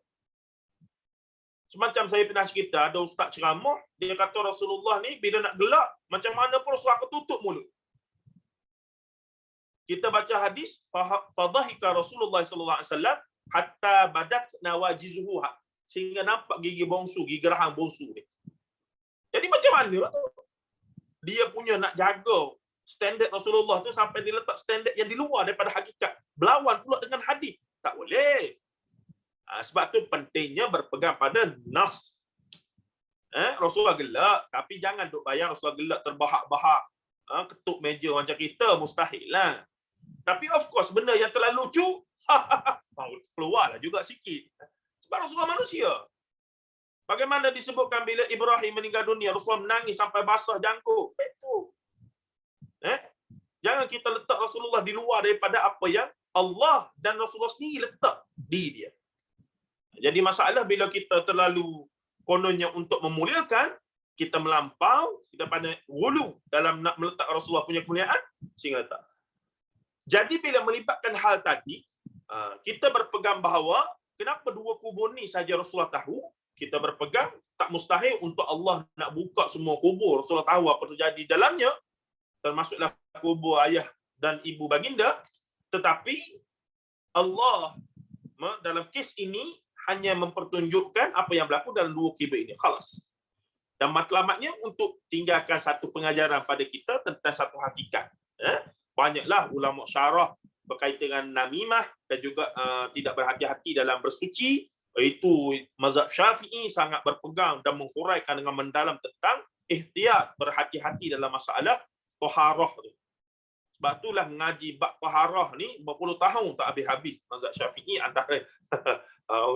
Semacam saya pernah cerita, ada ustaz ceramah, dia kata Rasulullah ni bila nak gelak, macam mana pun Rasulullah akan tutup mulut. Kita baca hadis, fadhahika Rasulullah sallallahu alaihi wasallam hatta badat nawajizuhu, sehingga nampak gigi bongsu, gigi geraham bongsu dia. Jadi macam mana tu? Dia punya nak jaga standard Rasulullah tu sampai dia letak standard yang di luar daripada hakikat. Berlawan pula dengan hadis. Tak boleh. Sebab tu pentingnya berpegang pada nas. Rasulullah gelak, tapi jangan duk bayang Rasulullah gelak terbahak-bahak, ketuk meja macam kita, mustahil lah. Tapi of course benda yang terlalu lucu keluarlah juga sikit. Sebab Rasulullah manusia. Bagaimana disebutkan bila Ibrahim meninggal dunia, Rasulullah menangis sampai basah jangkuk. Itu. Jangan kita letak Rasulullah di luar daripada apa yang Allah dan Rasulullah sendiri letak di dia. Jadi masalah bila kita terlalu kononnya untuk memuliakan, kita melampau, kita pandai gulu dalam nak meletak Rasulullah punya kemuliaan, sehingga letak. Jadi bila melibatkan hal tadi, kita berpegang bahawa kenapa dua kubur ni saja Rasulullah tahu, kita berpegang tak mustahil untuk Allah nak buka semua kubur, Rasulullah tahu apa terjadi dalamnya, termasuklah kubur ayah dan ibu baginda, tetapi Allah dalam kes ini hanya mempertunjukkan apa yang berlaku dalam dua kubur ini. Khalas. Dan matlamatnya untuk tinggalkan satu pengajaran pada kita tentang satu hakikat. Banyaklah ulama syarah berkaitan dengan namimah dan juga tidak berhati-hati dalam bersuci. Itu mazhab Syafi'i sangat berpegang dan menghuraikan dengan mendalam tentang ihtiyat, berhati-hati dalam masalah taharah tu. Sebab itulah mengaji bab taharah ni berpuluh tahun tak habis-habis. Mazhab Syafi'i antara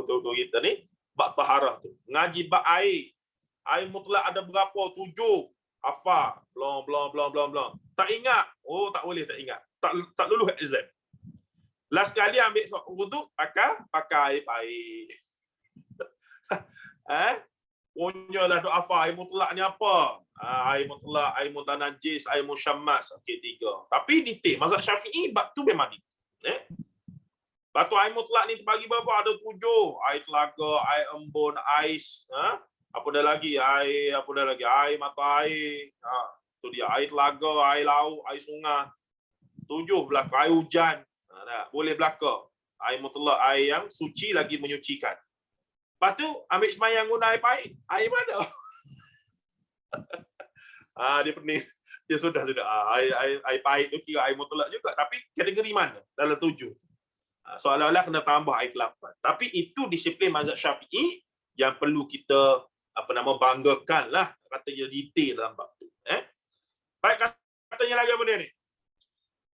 untuk kita ni bab taharah tu. Ngaji bab air. Air mutlak ada berapa? 7. Hafal. Belum. Tak ingat. Oh, tak boleh tak ingat. Tak lulus exam. Last kali ambil wuduk pakai air baik. Punyalah duk hafal air mutlak ni apa? Air mutlak, air mutanajis, air musyammas. Okey, 3. Tapi detail mazhab Syafi'i bab tu memang detail. Batu air mutlak ni terbagi berapa? Ada 7. Air telaga, air embun, ais, apa dah lagi? Air mata air. Tu dia, air telaga, air laut, air sungai. 7 belaka, air hujan. Boleh belaka. Air mutlak, air yang suci lagi menyucikan. Lepas tu ambil semayang guna air pahit. Air mana? Dia pening. Dia sudah. Air pahit tu kira air mutlak juga. Tapi kategori mana? Dalam 7. Seolah-olah kena tambah air kelapa. Tapi itu disiplin mazhab Syafi'i yang perlu kita banggakan lah. Katanya detail dalam bab tu. Baik, katanya lagi apa dia ni?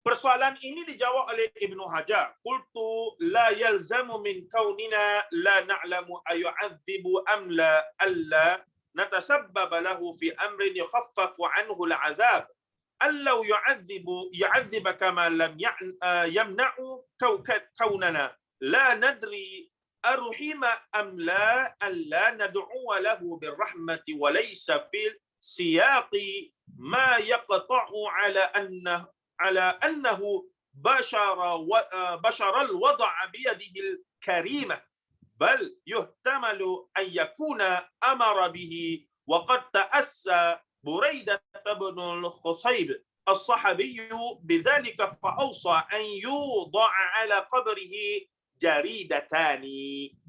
Persoalan ini dijawab oleh Ibnu Hajar. Qultu la yalzamu min kaunina la na'lamu ayu'adzibu am la alla natasabbaba lahu fi amrin yukhaffafu anhu al'azab. Allau yu'adzibu kama lam yamna'u kaunana la nadri arhima am la alla nad'u lahu birrahmati wa laysa fil siyaqi ma yaqta'u على أنه بشر الوضع بيده الكريمة بل يحتمل أن يكون أمر به وقد تأسى بريدة بن الخصيب الصحابي بذلك فأوصى أن يوضع على قبره جريدتان.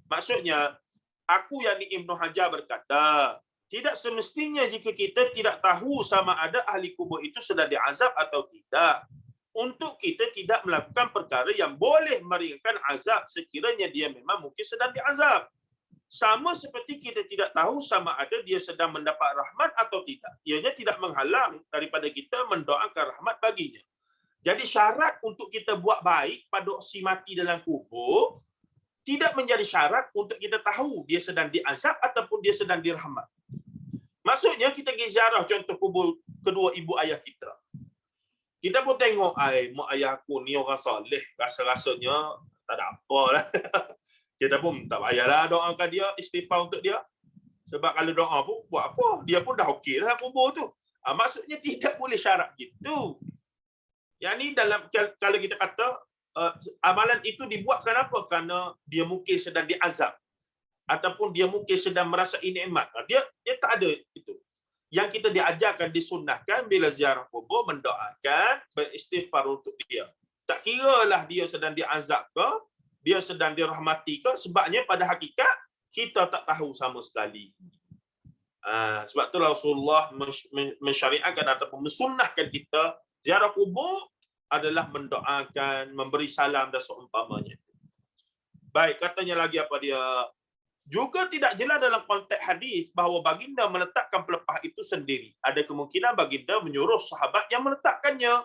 Maksudnya, aku yakni Ibnu Hajar berkata, tidak semestinya jika kita tidak tahu sama ada ahli kubur itu sedang diazab atau tidak, untuk kita tidak melakukan perkara yang boleh meringankan azab sekiranya dia memang mungkin sedang diazab. Sama seperti kita tidak tahu sama ada dia sedang mendapat rahmat atau tidak. Ianya tidak menghalang daripada kita mendoakan rahmat baginya. Jadi syarat untuk kita buat baik pada si mati dalam kubur tidak menjadi syarat untuk kita tahu dia sedang diazab ataupun dia sedang dirahmat. Maksudnya kita pergi ziarah contoh kubur kedua ibu ayah kita. Kita pun tengok, mak ayah aku ni orang soleh, rasa-rasanya tak ada apa lah. Kita pun tak payahlah doakan dia, istighfar untuk dia. Sebab kalau doa pun buat apa? Dia pun dah okey lah kubur tu. Maksudnya tidak boleh syarat gitu. Yang ni dalam, kalau kita kata amalan itu dibuat kenapa? Kerana dia mungkin sedang diazab. Ataupun dia mungkin sedang merasai nikmat. Dia tak ada itu. Yang kita diajarkan, disunnahkan bila ziarah kubur, mendoakan, beristighfar untuk dia. Tak kiralah dia sedang diazab ke, dia sedang dirahmati ke, sebabnya pada hakikat, kita tak tahu sama sekali. Sebab tu Rasulullah mensyariatkan ataupun mensunnahkan kita, ziarah kubur adalah mendoakan, memberi salam dan seumpamanya. Baik, katanya lagi apa dia? Juga tidak jelas dalam konteks hadis bahawa baginda meletakkan pelepah itu sendiri. Ada kemungkinan baginda menyuruh sahabat yang meletakkannya.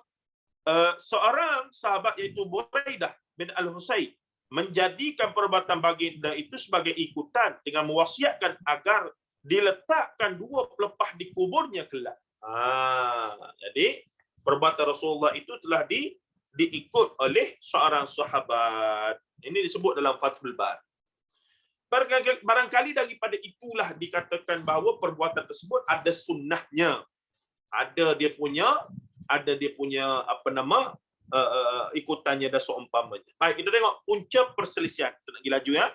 Seorang sahabat iaitu Buraidah bin Al-Husayb menjadikan perbuatan baginda itu sebagai ikutan dengan mewasiatkan agar diletakkan 2 pelepah di kuburnya kelak. Jadi perbuatan Rasulullah itu telah diikut oleh seorang sahabat. Ini disebut dalam Fathul Bari. Barangkali daripada itulah dikatakan bahawa perbuatan tersebut ada sunnahnya. Ada dia punya ikutannya dan seumpamanya. Baik, kita tengok punca perselisihan. Kita nak pergi laju ya.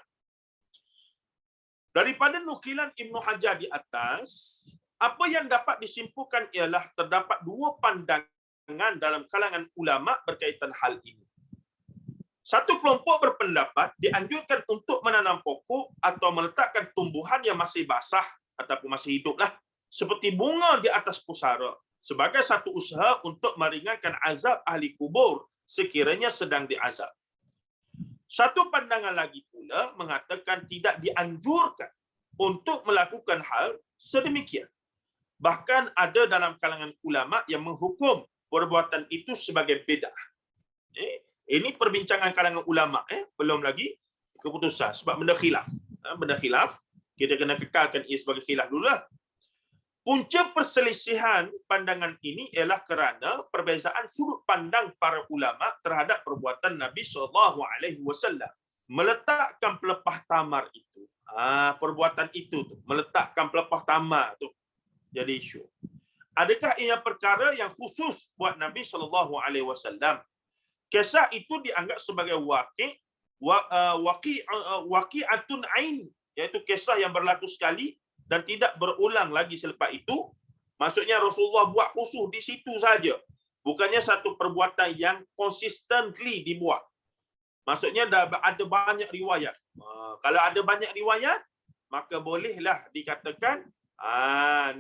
Daripada nukilan Ibnu Hajar di atas, apa yang dapat disimpulkan ialah terdapat dua pandangan dalam kalangan ulama berkaitan hal ini. Satu kelompok berpendapat dianjurkan untuk menanam pokok atau meletakkan tumbuhan yang masih basah ataupun masih hiduplah, seperti bunga di atas pusara, sebagai satu usaha untuk meringankan azab ahli kubur sekiranya sedang diazab. Satu pandangan lagi pula mengatakan tidak dianjurkan untuk melakukan hal sedemikian. Bahkan ada dalam kalangan ulama yang menghukum perbuatan itu sebagai bid'ah. Ini perbincangan kalangan ulama, belum lagi keputusan sebab benda khilaf. Benda khilaf kita kena kekalkan ia sebagai khilaf dululah. Punca perselisihan pandangan ini ialah kerana perbezaan sudut pandang para ulama terhadap perbuatan Nabi SAW meletakkan pelepah tamar itu. Perbuatan itu tu, meletakkan pelepah tamar tu jadi isu. Adakah ia perkara yang khusus buat Nabi SAW? Kisah itu dianggap sebagai waqi'atun ain, iaitu kisah yang berlaku sekali dan tidak berulang lagi selepas itu. Maksudnya Rasulullah buat khusus di situ saja. Bukannya satu perbuatan yang consistently dibuat. Maksudnya dah ada banyak riwayat. Kalau ada banyak riwayat, maka bolehlah dikatakan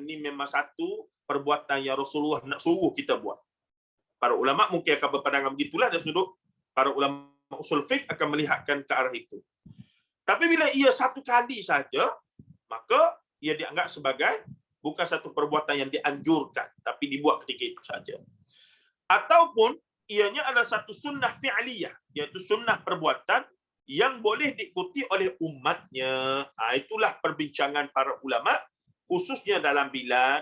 ni memang satu perbuatan yang Rasulullah nak suruh kita buat. Para ulama mungkin akan berpandangan begitulah, dan sudut para ulama usul fiqh akan melihatkan ke arah itu. Tapi bila ia satu kali saja, maka ia dianggap sebagai bukan satu perbuatan yang dianjurkan, tapi dibuat ketika itu saja. Ataupun ianya adalah satu sunnah fi'liyah, iaitu sunnah perbuatan yang boleh diikuti oleh umatnya. Itulah perbincangan para ulama, khususnya dalam bidang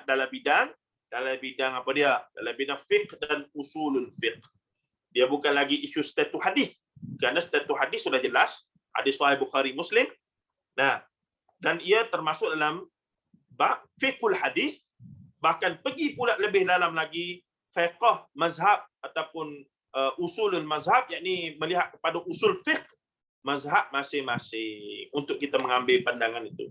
apa dia? Dalam bidang fiqh dan usulul fiqh. Dia bukan lagi isu status hadis. Kerana status hadis sudah jelas, hadis Sahih Bukhari Muslim. Dan ia termasuk dalam bab fiqhul hadis, bahkan pergi pula lebih dalam lagi fiqh mazhab ataupun usulul mazhab, yakni melihat kepada usul fiqh mazhab masing-masing untuk kita mengambil pandangan itu.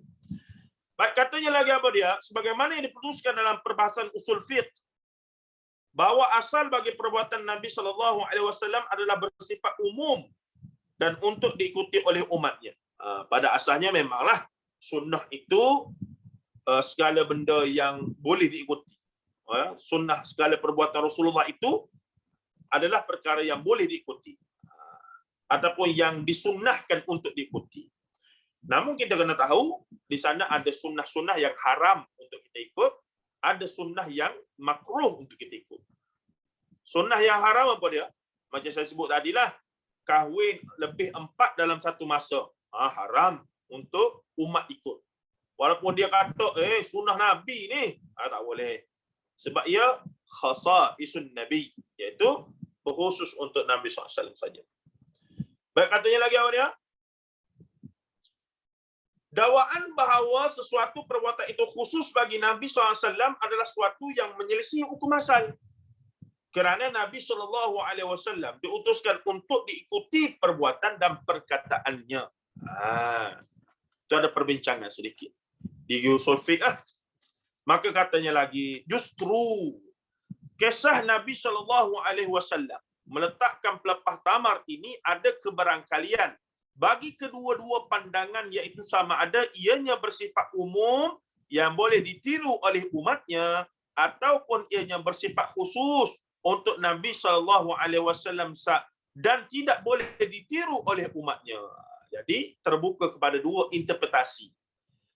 Baik, katanya lagi apa dia? Sebagaimana yang diputuskan dalam perbahasan usul fiqh, bahawa asal bagi perbuatan Nabi SAW adalah bersifat umum dan untuk diikuti oleh umatnya. Pada asalnya memanglah sunnah itu segala benda yang boleh diikuti. Sunnah segala perbuatan Rasulullah itu adalah perkara yang boleh diikuti ataupun yang disunnahkan untuk diikuti. Namun kita kena tahu di sana ada sunnah-sunnah yang haram untuk kita ikut, ada sunnah yang makruh untuk kita ikut. Sunnah yang haram apa dia? Macam saya sebut tadilah, kahwin lebih 4 dalam satu masa. Haram untuk umat ikut. Walaupun dia kata, sunnah Nabi ni, tak boleh. Sebab ia khasa'isun Nabi, iaitu berkhusus untuk Nabi SAW saja. Baik, katanya lagi apa dia? Dakwaan bahawa sesuatu perbuatan itu khusus bagi Nabi SAW adalah sesuatu yang menyelisih hukum asal. Kerana Nabi SAW diutuskan untuk diikuti perbuatan dan perkataannya. Itu ada perbincangan sedikit di usul fiqh. Maka katanya lagi, justru kisah Nabi SAW meletakkan pelepah tamar ini ada keberangkalian bagi kedua-dua pandangan, iaitu sama ada ianya bersifat umum yang boleh ditiru oleh umatnya ataupun ianya bersifat khusus untuk Nabi SAW dan tidak boleh ditiru oleh umatnya. Jadi terbuka kepada dua interpretasi.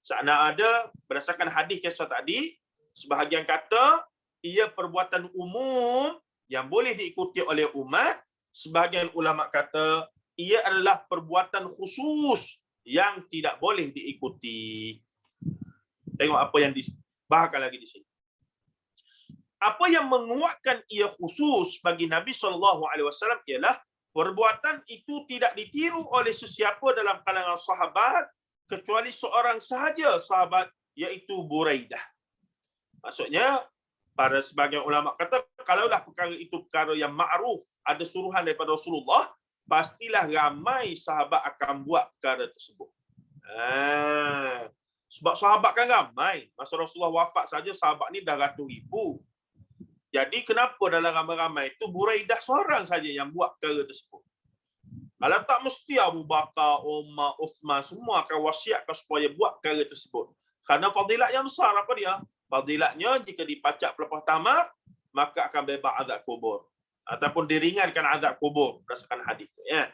Sana ada berdasarkan hadis kisah tadi, sebahagian kata ia perbuatan umum yang boleh diikuti oleh umat, sebahagian ulama kata ia adalah perbuatan khusus yang tidak boleh diikuti. Tengok apa yang dibahaskan lagi di sini. Apa yang menguatkan ia khusus bagi Nabi SAW ialah perbuatan itu tidak ditiru oleh sesiapa dalam kalangan sahabat kecuali seorang sahaja sahabat, iaitu Buraidah. Maksudnya, para sebagian ulama kata, kalaulah perkara itu perkara yang ma'ruf, ada suruhan daripada Rasulullah, pastilah ramai sahabat akan buat perkara tersebut. Sebab sahabat kan ramai. Masa Rasulullah wafat saja sahabat ni dah ratus ribu. Jadi kenapa dalam ramai-ramai itu Buraidah seorang saja yang buat perkara tersebut? Kalau tak mesti Abu Bakar, Umar, Uthman semua akan wasiatkan supaya buat perkara tersebut. Kerana fadilat yang besar apa dia? Fadilatnya jika dipacak pelepah tamat, maka akan bebas azab kubur. Ataupun diringankan azab kubur berdasarkan hadis. Ya.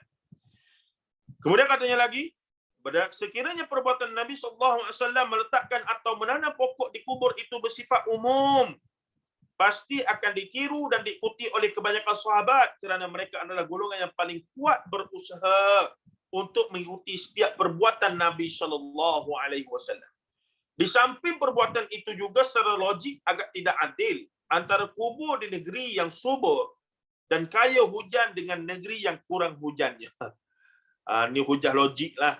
Kemudian katanya lagi, sekiranya perbuatan Nabi SAW meletakkan atau menanam pokok di kubur itu bersifat umum, pasti akan ditiru dan diikuti oleh kebanyakan sahabat kerana mereka adalah golongan yang paling kuat berusaha untuk mengikuti setiap perbuatan Nabi SAW. Di samping perbuatan itu juga secara logik agak tidak adil antara kubur di negeri yang subur dan kaya hujan dengan negeri yang kurang hujannya. Ini hujah logik lah.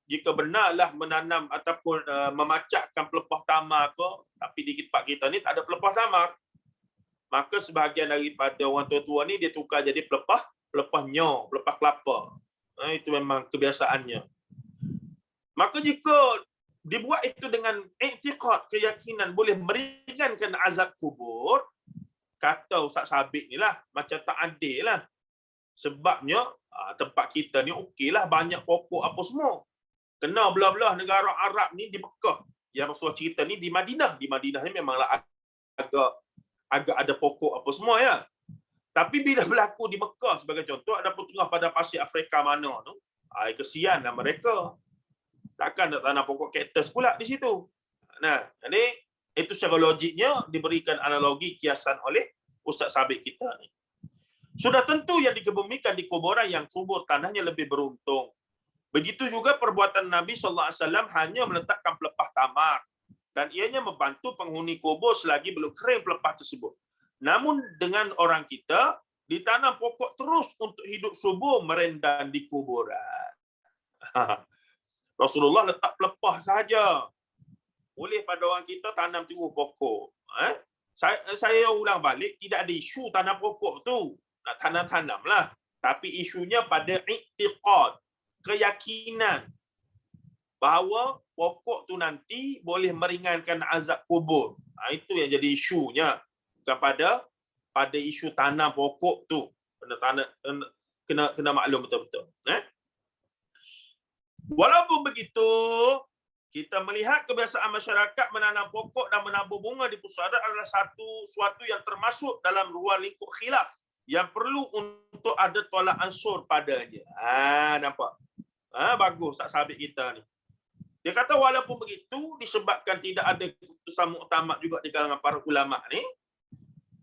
Jika benarlah menanam ataupun memacakkan pelepah tamar ke, tapi di tempat kita ni tak ada pelepah tamar, maka sebahagian daripada orang tua-tua ni dia tukar jadi pelepah nyo, pelepah kelapa. Itu memang kebiasaannya. Maka jika dibuat itu dengan i'tiqad, keyakinan boleh meringankan azab kubur, kata Ustaz Sabit ni lah, macam tak adil lah. Sebabnya tempat kita ni okeylah, banyak pokok apa semua. Kena belah-belah negara Arab ni di Mekah. Yang Rasulullah cerita ni di Madinah. Di Madinah ni memanglah agak ada pokok apa semua ya. Tapi bila berlaku di Mekah sebagai contoh, ada tengah pada pasir Afrika mana tu, kesianlah mereka. Takkan nak tanam pokok kaktus pula di situ. Nah, jadi itu secara logiknya diberikan analogi kiasan oleh Ustaz Sabit kita ni. Sudah tentu yang dikebumikan di kuburan yang subur tanahnya lebih beruntung. Begitu juga perbuatan Nabi SAW hanya meletakkan pelepah tamar dan ianya membantu penghuni kubur selagi belum kering pelepah tersebut. Namun dengan orang kita, ditanam pokok terus untuk hidup subur merendan di kuburan. Rasulullah letak pelepah sahaja. Boleh pada orang kita tanam terus pokok. Saya ulang balik, tidak ada isu tanam pokok tu. Nak tanam-tanam lah. Tapi isunya pada i'tiqad, keyakinan bahawa pokok tu nanti boleh meringankan azab kubur. Itu yang jadi isunya. Bukan pada isu tanam pokok tu. Kena maklum betul-betul. Walaupun begitu, kita melihat kebiasaan masyarakat menanam pokok dan menabur bunga di pusara adalah suatu yang termasuk dalam ruang lingkup khilaf yang perlu untuk ada tolak ansur padanya. Nampak? Bagus Ustaz Sabit kita ni. Dia kata walaupun begitu, disebabkan tidak ada keputusan muktamad juga di kalangan para ulama ni,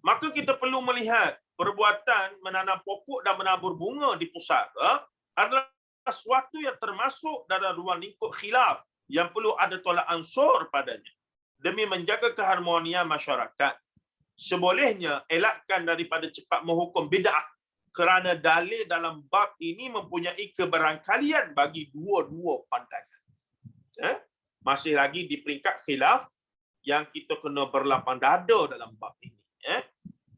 maka kita perlu melihat perbuatan menanam pokok dan menabur bunga di pusara adalah sesuatu yang termasuk dalam ruang lingkup khilaf yang perlu ada tolak ansur padanya demi menjaga keharmonian masyarakat. Sebolehnya elakkan daripada cepat menghukum bid'ah kerana dalil dalam bab ini mempunyai keberangkalian bagi dua-dua pandangan. Masih lagi di peringkat khilaf yang kita kena berlapang dada dalam bab ini.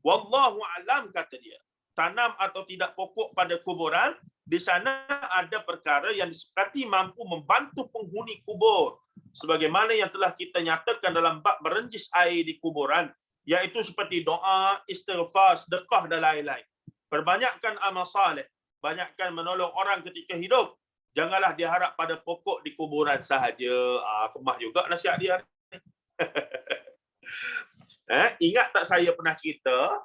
Wallahu alam, kata dia. Tanam atau tidak pokok pada kuburan, di sana ada perkara yang disepakati mampu membantu penghuni kubur. Sebagaimana yang telah kita nyatakan dalam bab merenjis air di kuburan, iaitu seperti doa, istighfar, sedekah dan lain-lain. Perbanyakkan amal saleh, banyakkan menolong orang ketika hidup. Janganlah diharap pada pokok di kuburan sahaja. Kemah juga nasihat dia. Ingat tak saya pernah cerita,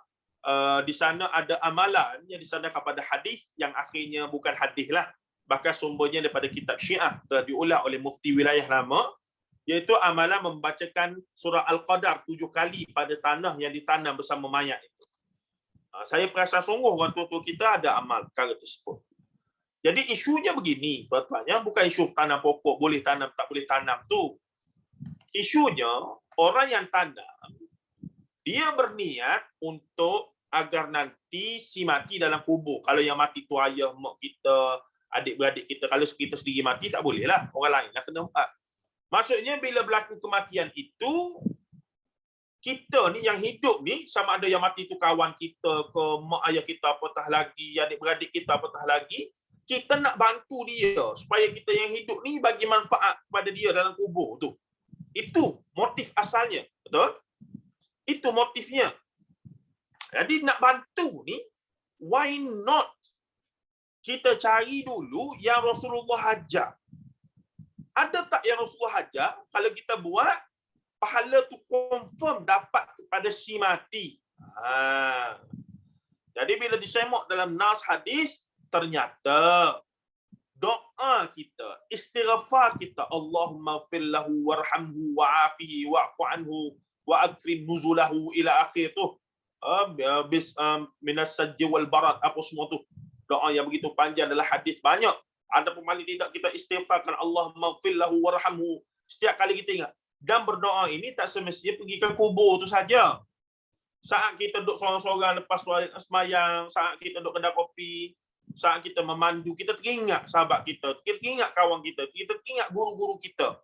di sana ada amalan yang disandar kepada hadis yang akhirnya bukan hadis lah. Bahkan sumbernya daripada kitab Syiah, telah diulang oleh mufti wilayah lama, iaitu amalan membacakan surah Al-Qadar 7 kali pada tanah yang ditanam bersama mayat itu. Saya perasan sungguh orang tua-tua kita ada amal perkara tersebut. Jadi isunya begini, tuan-tuannya, bukan isu tanam pokok, boleh tanam, tak boleh tanam tu. Isunya, orang yang tanam, Dia berniat untuk agar nanti si mati dalam kubur. Kalau yang mati tu ayah, mak kita, adik-beradik kita, kalau kita sendiri mati tak boleh lah. Orang lain lah kena buat. Maksudnya bila berlaku kematian itu, kita ni yang hidup ni, sama ada yang mati tu kawan kita ke, mak ayah kita apatah lagi, adik-beradik kita apatah lagi, kita nak bantu dia supaya kita yang hidup ni bagi manfaat kepada dia dalam kubur tu. Itu motif asalnya. Betul? Itu motifnya. Jadi nak bantu ni, why not kita cari dulu yang Rasulullah ajar. Ada tak yang Rasulullah ajar? Kalau kita buat, pahala tu confirm dapat kepada si mati. Jadi bila disemak dalam nas hadis, ternyata doa kita, istighfar kita, Allahumma fir lahu warhamhu wa'afihi wa'fu anhu wa akrim nuzulahu ila akhir tu. Minas sajji wal barat, apa semua tu. Doa yang begitu panjang adalah hadis banyak. Ada pun paling tidak kita istighfarkan Allahumma fir lahu warhamhu setiap kali kita ingat. Dan berdoa ini tak semestinya pergi ke kubur tu saja. Saat kita duduk sorang-sorang lepas semayang, saat kita duduk kedai kopi, saat kita memandu, kita teringat sahabat kita teringat kawan kita teringat guru-guru kita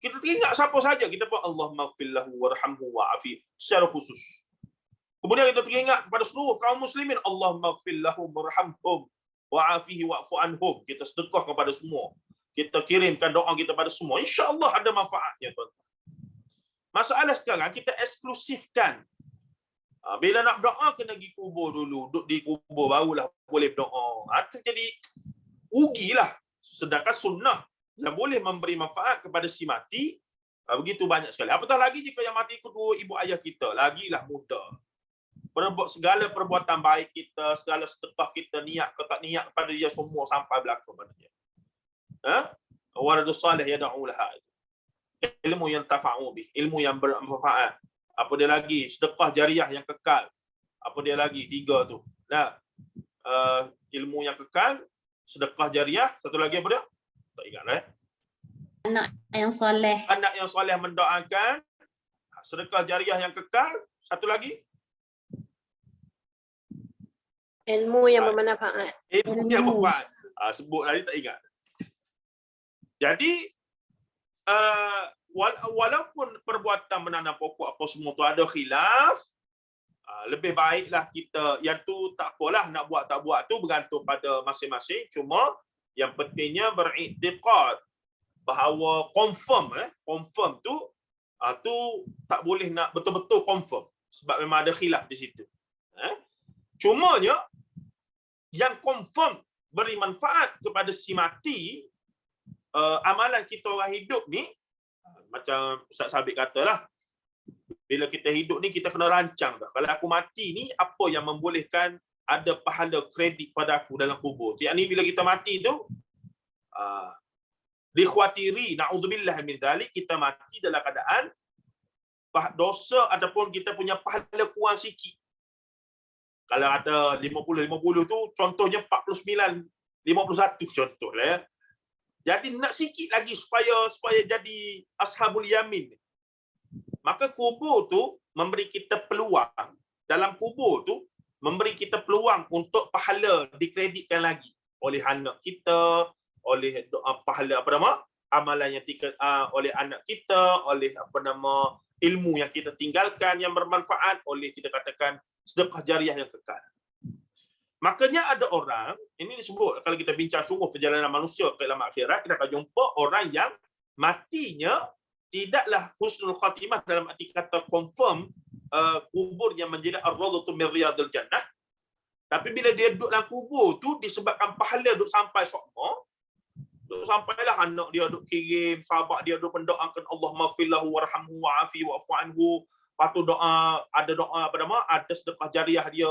teringat siapa saja, kita pun Allahumma ighfir lahu warhamhu wa'afi secara khusus. Kemudian kita teringat kepada seluruh kaum muslimin, Allahumma ighfir lahum warhamhum wa'afihi wa'fu anhum. Kita sedekah kepada semua. Kita kirimkan doa kita pada semua. Insya-Allah ada manfaatnya, tuan. Masalah sekarang kita eksklusifkan. Bila nak berdoa kena pergi kubur dulu. Duduk di kubur barulah boleh berdoa. Itu jadi rugilah. Sedangkan sunnah yang boleh memberi manfaat kepada si mati begitu banyak sekali. Apatah lagi jika yang mati kedua ibu ayah kita, lagilah mudah. Segala perbuatan baik kita, segala sedekah kita, niat ke tak niat kepada dia, semua sampai berlaku pada dia. Waladus salih yad'u laha. Ilmu yang tafa'u bih, ilmu yang bermanfaat. Apa dia lagi? Sedekah jariah yang kekal. Apa dia lagi? 3 tu. Nah, ilmu yang kekal, sedekah jariah, satu lagi apa dia? Tak ingat lah. Anak yang soleh. Anak yang soleh mendoakan, sedekah jariah yang kekal, satu lagi? Ilmu yang bermanfaat. Ilmu yang bermanfaat. Sebut tadi tak ingat. Jadi, walaupun perbuatan menanam pokok apa semua tu ada khilaf, lebih baiklah kita, yang tu tak apalah, nak buat tak buat tu bergantung pada masing-masing. Cuma yang pentingnya beriktiqad bahawa confirm tu tak boleh nak betul-betul confirm sebab memang ada khilaf di situ. Cumanya yang confirm beri manfaat kepada si mati, amalan kita orang hidup ni, macam Ustaz Sabit katalah, bila kita hidup ni kita kena rancang dah. Kalau aku mati ni, apa yang membolehkan ada pahala kredit pada aku dalam kubur. Yang ni bila kita mati tu, dikhawatiri, na'udzubillah min dzalik, kita mati dalam keadaan dosa ataupun kita punya pahala kurang sikit. Kalau ada 50-50 tu, contohnya 49-51 contohlah ya. Jadi nak sikit lagi supaya jadi ashabul yamin. Maka kubur tu memberi kita peluang. Dalam kubur tu memberi kita peluang untuk pahala dikreditkan lagi oleh anak kita, oleh pahala amalan yang oleh anak kita, oleh ilmu yang kita tinggalkan yang bermanfaat, oleh kita katakan sedekah jariah yang kekal. Makanya ada orang, ini disebut kalau kita bincang sungguh perjalanan manusia ke alam akhirat, kita akan jumpa orang yang matinya tidaklah husnul khatimah dalam arti kata confirm kubur yang menjadi ar-rawdatu min riyadil jannah. Tapi bila dia duduk dalam kubur tu, disebabkan pahala duduk sampai sokmo, duduk sampailah anak dia duduk kirim, sahabat dia duduk mendoakan Allahumma ighfir lahu warhamhu wa'afi wa'fu anhu. Lepas tu ada doa ada sedekah jariah dia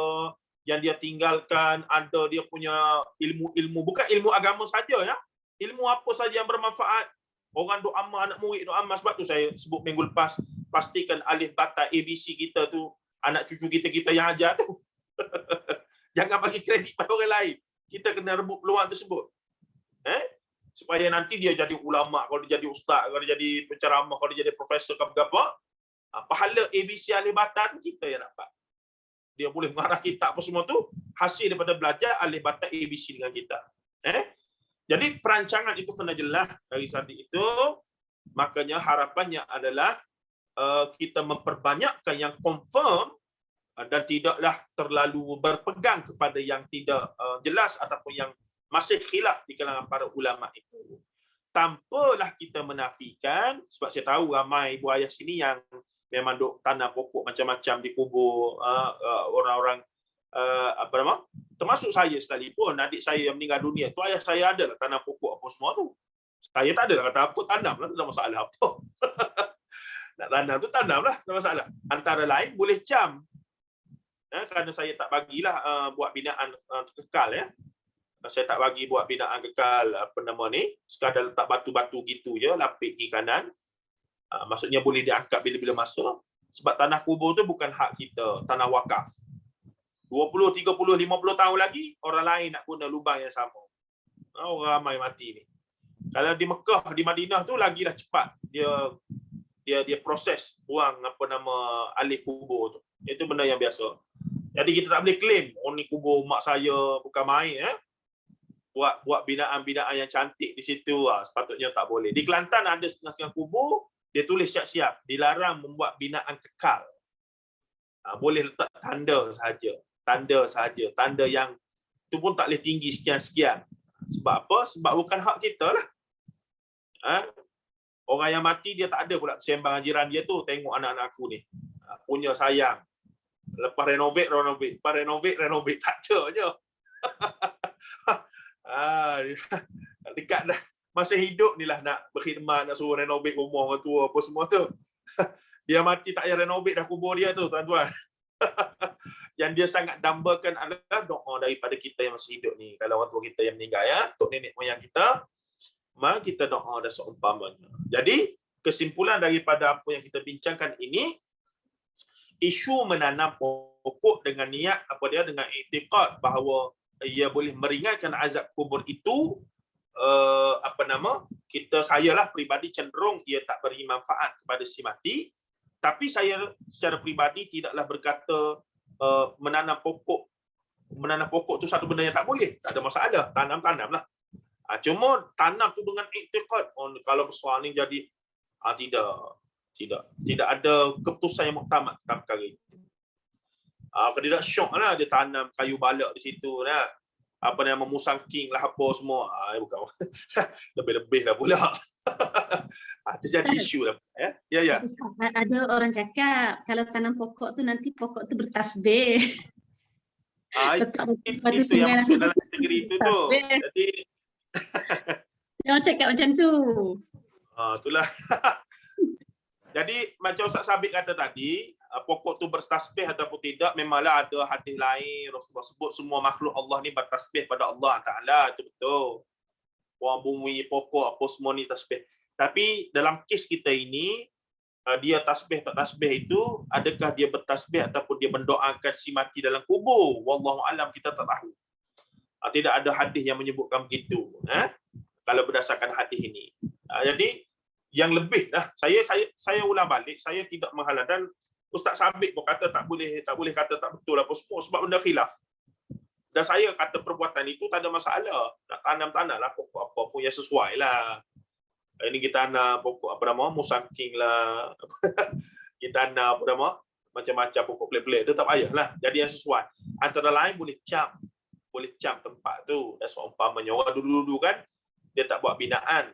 yang dia tinggalkan, ada dia punya ilmu, bukan ilmu agama saja ya. Ilmu apa saja yang bermanfaat. Orang duk amal, anak murid duk amal. Sebab tu saya sebut minggu lepas, pastikan alif bata ABC kita tu, anak cucu kita yang ajar tu. Jangan bagi kredit pada orang lain. Kita kena rebut peluang tersebut. Supaya nanti dia jadi ulama, kalau dia jadi ustaz, kalau dia jadi penceramah, kalau dia jadi profesor ke apa, Pahala ABC alih batan kita yang dapat. Dia boleh mengarah kita apa semua tu hasil daripada belajar alih batan ABC dengan kita. Jadi perancangan itu kena jelas dari tadi itu. Makanya harapannya adalah kita memperbanyakkan yang confirm dan tidaklah terlalu berpegang kepada yang tidak jelas ataupun yang masih khilaf di kalangan para ulama itu. Tanpalah kita menafikan, sebab saya tahu ramai ibu ayah sini yang memang duk tanam pokok macam-macam di kubur orang-orang termasuk saya sekalipun. Adik saya yang meninggal dunia tu ayah saya ada lah tanam pokok apa semua tu. Saya tak ada lah kata apa, tanam lah, tak ada masalah apa. Nak tanam tu tanam lah, tak ada masalah. Antara lain boleh cam. Kerana saya tak bagilah buat binaan kekal ya. Saya tak bagi buat binaan kekal apa nama ni, sekadar letak batu-batu gitu je, lapik kiri kanan. Maksudnya boleh diangkat bila-bila masa. Sebab tanah kubur tu bukan hak kita, tanah wakaf. 20, 30, 50 tahun lagi, orang lain nak guna lubang yang sama. Orang ramai mati ni. Kalau di Mekah, di Madinah tu lagilah cepat. Dia proses buang apa nama alih kubur tu. Itu benda yang biasa. Jadi kita tak boleh claim, oh ni kubur mak saya bukan main buat binaan-binaan yang cantik di situ, sepatutnya tak boleh. Di Kelantan ada setengah-setengah kubur, dia tulis siap-siap, dilarang membuat binaan kekal. Boleh letak tanda sahaja. Tanda yang itu pun tak boleh tinggi sekian-sekian. Sebab apa? Sebab bukan hak kita lah. Orang yang mati dia tak ada pula sembang jiran dia tu, tengok anak-anak aku ni. Punya sayang. Lepas renovate. Lepas renovate. Tak ada je. Dekat dah masa hidup ni lah nak berkhidmat, nak suruh renovate rumah orang tua apa semua tu. Dia mati tak payah renovate dah kubur dia tu, tuan-tuan. Yang dia sangat dambakan adalah doa daripada kita yang masih hidup ni. Kalau orang tua kita yang meninggal ya, tok nenek moyang kita, maka kita doa dan seumpamanya. Jadi kesimpulan daripada apa yang kita bincangkan ini, isu menanam pokok dengan niat dengan i'tiqad bahawa ia boleh meringankan azab kubur itu, sayalah peribadi cenderung ia tak beri manfaat kepada si mati. Tapi saya secara peribadi tidaklah berkata menanam pokok tu satu benda yang tak boleh. Tak ada masalah, tanamlah. Cuma tanam tu dengan i'tiqad, kalau besar ni jadi tidak ada keputusan yang muktamad tentang perkara itu. Tidak syok lah dia tanam kayu balak di situ lah. Apa nama musangking lah apa semua. Bukan. Lebih-lebih lah pula. Terjadi isu lah. Ya. Ada orang cakap kalau tanam pokok tu nanti pokok tu bertasbih. Itu yang masuk dalam kategori itu tu. Jadi dia cakap macam tu. Itulah. Jadi macam Ustaz Sabit kata tadi, pokok tu bertasbih ataupun tidak, memanglah ada hadis lain Rasulullah sebut semua makhluk Allah ni bertasbih pada Allah Taala, itu betul. Orang bumi, pokok apa semua ni tasbih. Tapi dalam kes kita ini, dia tasbih tak tasbih itu, adakah dia bertasbih ataupun dia mendoakan si mati dalam kubur? Wallahu alam, kita tak tahu. Tidak ada hadis yang menyebutkan begitu. Kalau berdasarkan hadis ini. Jadi yang lebih dah, saya ulang balik, saya tidak menghalang, dan Ustaz Sabit pun kata tak boleh kata tak betul apa semua sebab benda khilaf. Dan saya kata perbuatan itu tak ada masalah. Nak tanam-tanamlah pokok apa pun yang sesuai lah. Ini kita tanam pokok musangking lah. Kita tanam macam-macam pokok pelik-pelik tu tak payahlah. Jadi yang sesuai. Antara lain boleh cam tempat tu. Dan seumpamanya orang dulu-dulu kan dia tak buat binaan.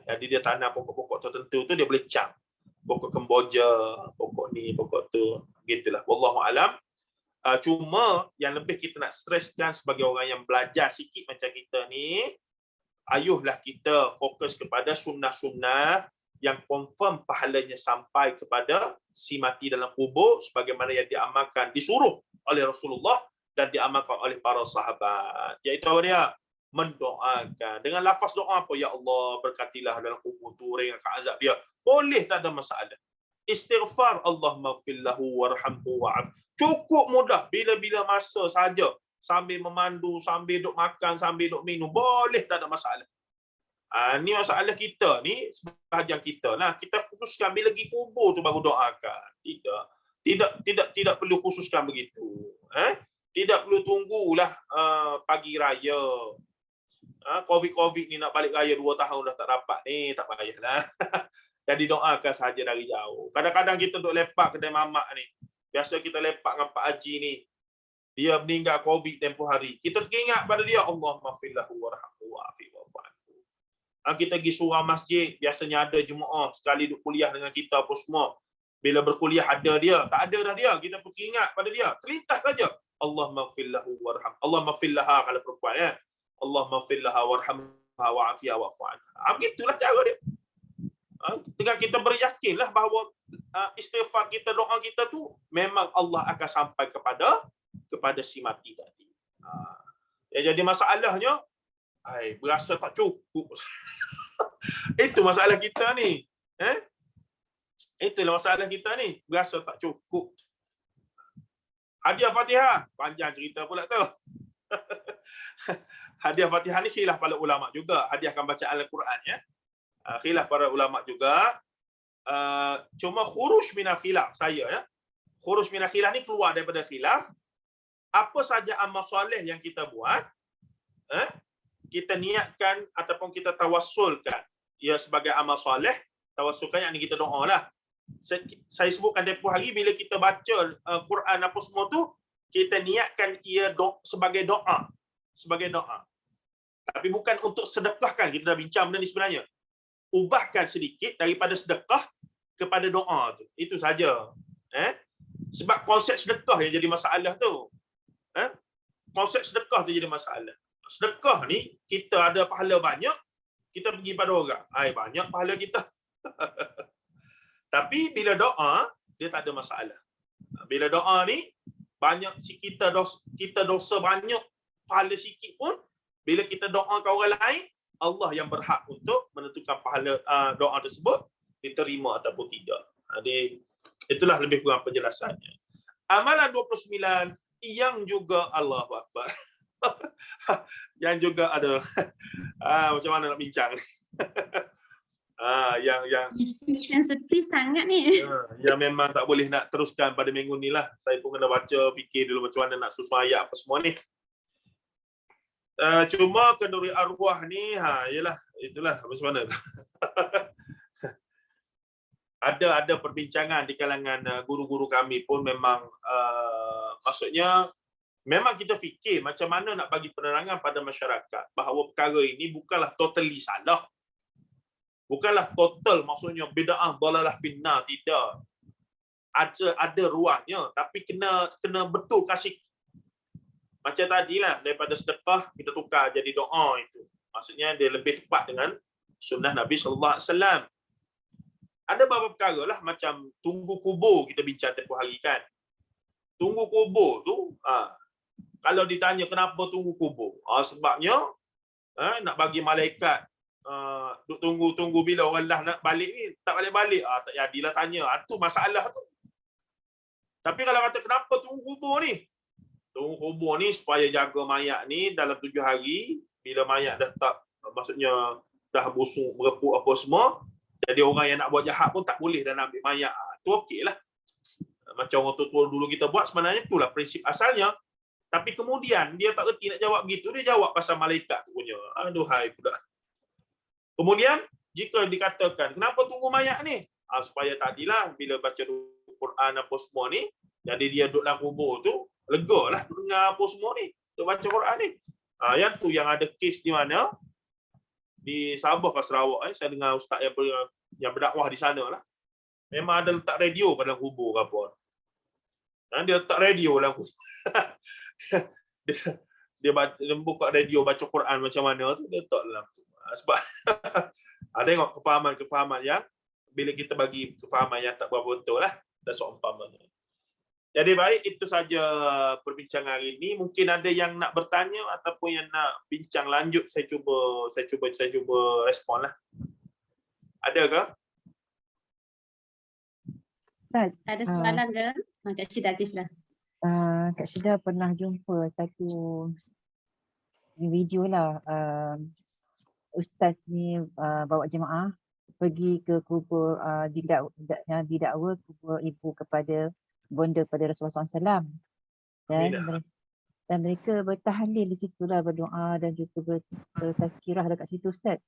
Jadi dia tanam pokok-pokok tertentu tu dia boleh cam. Pokok kemboja, pokok ni, pokok tu. Gitulah. Wallahu alam. Cuma yang lebih kita nak streskan sebagai orang yang belajar sikit macam kita ni, ayuhlah kita fokus kepada sunnah-sunnah yang confirm pahalanya sampai kepada si mati dalam kubur sebagaimana yang diamalkan, disuruh oleh Rasulullah dan diamalkan oleh para sahabat. Iaitu apa dia? Mendoakan dengan lafaz doa apa? Ya Allah, berkatilah dalam kubur tu, ringankan azab dia. Boleh, tak ada masalah. Istighfar, Allahumma ighfir lahu warhamhu wa'af. Cukup mudah, bila-bila masa saja, sambil memandu, sambil duk makan, sambil duk minum, boleh, tak ada masalah. Ni masalah kita ni, sebahagian kita. Nah, kita khususkan bila pergi kubur tu baru doakan. Tidak perlu khususkan begitu. Tidak perlu tunggulah pagi raya. Covid ni nak balik raya 2 tahun dah tak dapat ni, tak payahlah. Jadi doakan saja dari jauh. Kadang-kadang kita duduk lepak kedai mamak ni. Biasa kita lepak dengan Pak Haji ni. Dia meninggal Covid tempoh hari. Kita teringat pada dia, Allahumma fillahu warhamhu wa'afihi wa'fu anhu. Kita pergi surau masjid, biasanya ada jemaah sekali duduk kuliah dengan kita apa semua. Bila berkuliah ada dia, tak ada dah dia, kita pun ingat pada dia. Terlintas saja. Allahumma fillahu warham. Allahumma fillaha kalau perempuan ya. Allahumma fillaha warhamha wa'afiha wa'fu anha. Begitulah cara dia. Dengan kita beryakinlah bahawa istighfar kita, doa kita tu memang Allah akan sampai kepada si mati tadi. Jadi masalahnya berasa tak cukup. Itu masalah kita ni. Itulah masalah kita ni, berasa tak cukup. Hadiah Fatihah, panjang cerita pula tu. Hadiah Fatihah ni khilaf para ulama juga, hadiahkan bacaan Al-Quran ya. Khilaf para ulama juga. Cuma khuruj minal khilaf saya ya. Khuruj minal khilaf ni keluar daripada khilaf. Apa saja amal soleh yang kita buat, kita niatkan ataupun kita tawassulkan ia sebagai amal soleh, tawassulkan yang kita doa lah. Saya sebutkan tempoh hari bila kita baca Quran apa semua tu, kita niatkan ia sebagai doa, tapi bukan untuk sedekahkan. Kita dah bincang benda ni sebenarnya. Ubahkan sedikit daripada sedekah kepada doa tu. Itu saja. Sebab konsep sedekah yang jadi masalah tu. Konsep sedekah tu jadi masalah. Sedekah ni kita ada pahala banyak, kita pergi pada orang. Banyak pahala kita. Tapi bila doa, dia tak ada masalah. Bila doa ni, banyak kita dosa banyak, pahala sikit pun, bila kita doa ke orang lain, Allah yang berhak untuk menentukan pahala doa tersebut diterima ataupun tidak. Jadi, itulah lebih kurang penjelasannya. Amalan 29 yang juga Allahu Akbar. Yang juga ada macam mana nak bincang ni. Yang sepi sangat ni. Yang memang tak boleh nak teruskan pada minggu ni lah. Saya pun kena baca, fikir dulu macam mana nak susun ayat apa semua ni. Cuma kenduri arwah ni, yalah, itulah macam mana. Ada perbincangan di kalangan guru-guru kami pun memang maksudnya memang kita fikir macam mana nak bagi penerangan pada masyarakat bahawa perkara ini bukanlah totally salah. Bukanlah total maksudnya bid'ah dalalah finnar, tidak. Ada ruangnya tapi kena betul kasih. Macam tadilah daripada sedekah kita tukar jadi doa itu. Maksudnya dia lebih tepat dengan sunnah Nabi sallallahu alaihi wasallam. Ada beberapa perkara lah macam tunggu kubur kita bincang tempoh hari kan. Tunggu kubur tu kalau ditanya kenapa tunggu kubur? Sebabnya nak bagi malaikat duk tunggu bila orang lah nak balik ni tak balik-balik. Tak jadilah tanya. Tu masalah tu. Tapi kalau kata kenapa tunggu kubur ni? Tunggu kubur ni supaya jaga mayat ni dalam 7 hari. Bila mayat dah tak, maksudnya dah busuk, berepuk apa semua, jadi orang yang nak buat jahat pun tak boleh dah nak ambil mayat. Tu okey lah. Macam orang tua dulu kita buat, sebenarnya itulah prinsip asalnya. Tapi kemudian dia tak reti nak jawab begitu, dia jawab pasal malaikat tu punya. Aduhai pula. Kemudian jika dikatakan kenapa tunggu mayat ni? Supaya tadilah bila baca Quran apa semua ni, jadi dia duduk dalam kubur tu, lega lah dengar apa semua ni, duduk baca Quran ni. Yang tu yang ada kes di mana? Di Sabah ke Sarawak. Saya dengar ustaz yang berdakwah di sana lah. Memang ada letak radio pada kubur ke apa. Dia letak radio dalam kubur. dia buka radio baca Quran macam mana tu, dia letak dalam tu. Sebab tengok kefahaman yang bila kita bagi kefahaman yang tak berapa betul lah, dah seumpamanya. Jadi baik, itu saja perbincangan hari ini. Mungkin ada yang nak bertanya ataupun yang nak bincang lanjut, saya cuba respon lah. Ada ke? Ada soalan ke? Kak Syida habislah. Kak Syida pernah jumpa satu video lah. ustaz ni bawa jemaah pergi ke kubur yang didakwa kubur ibu kepada bonda kepada Rasulullah SAW, dan mereka bertahlil di situlah, berdoa dan juga bertazkirah dekat situ ustaz.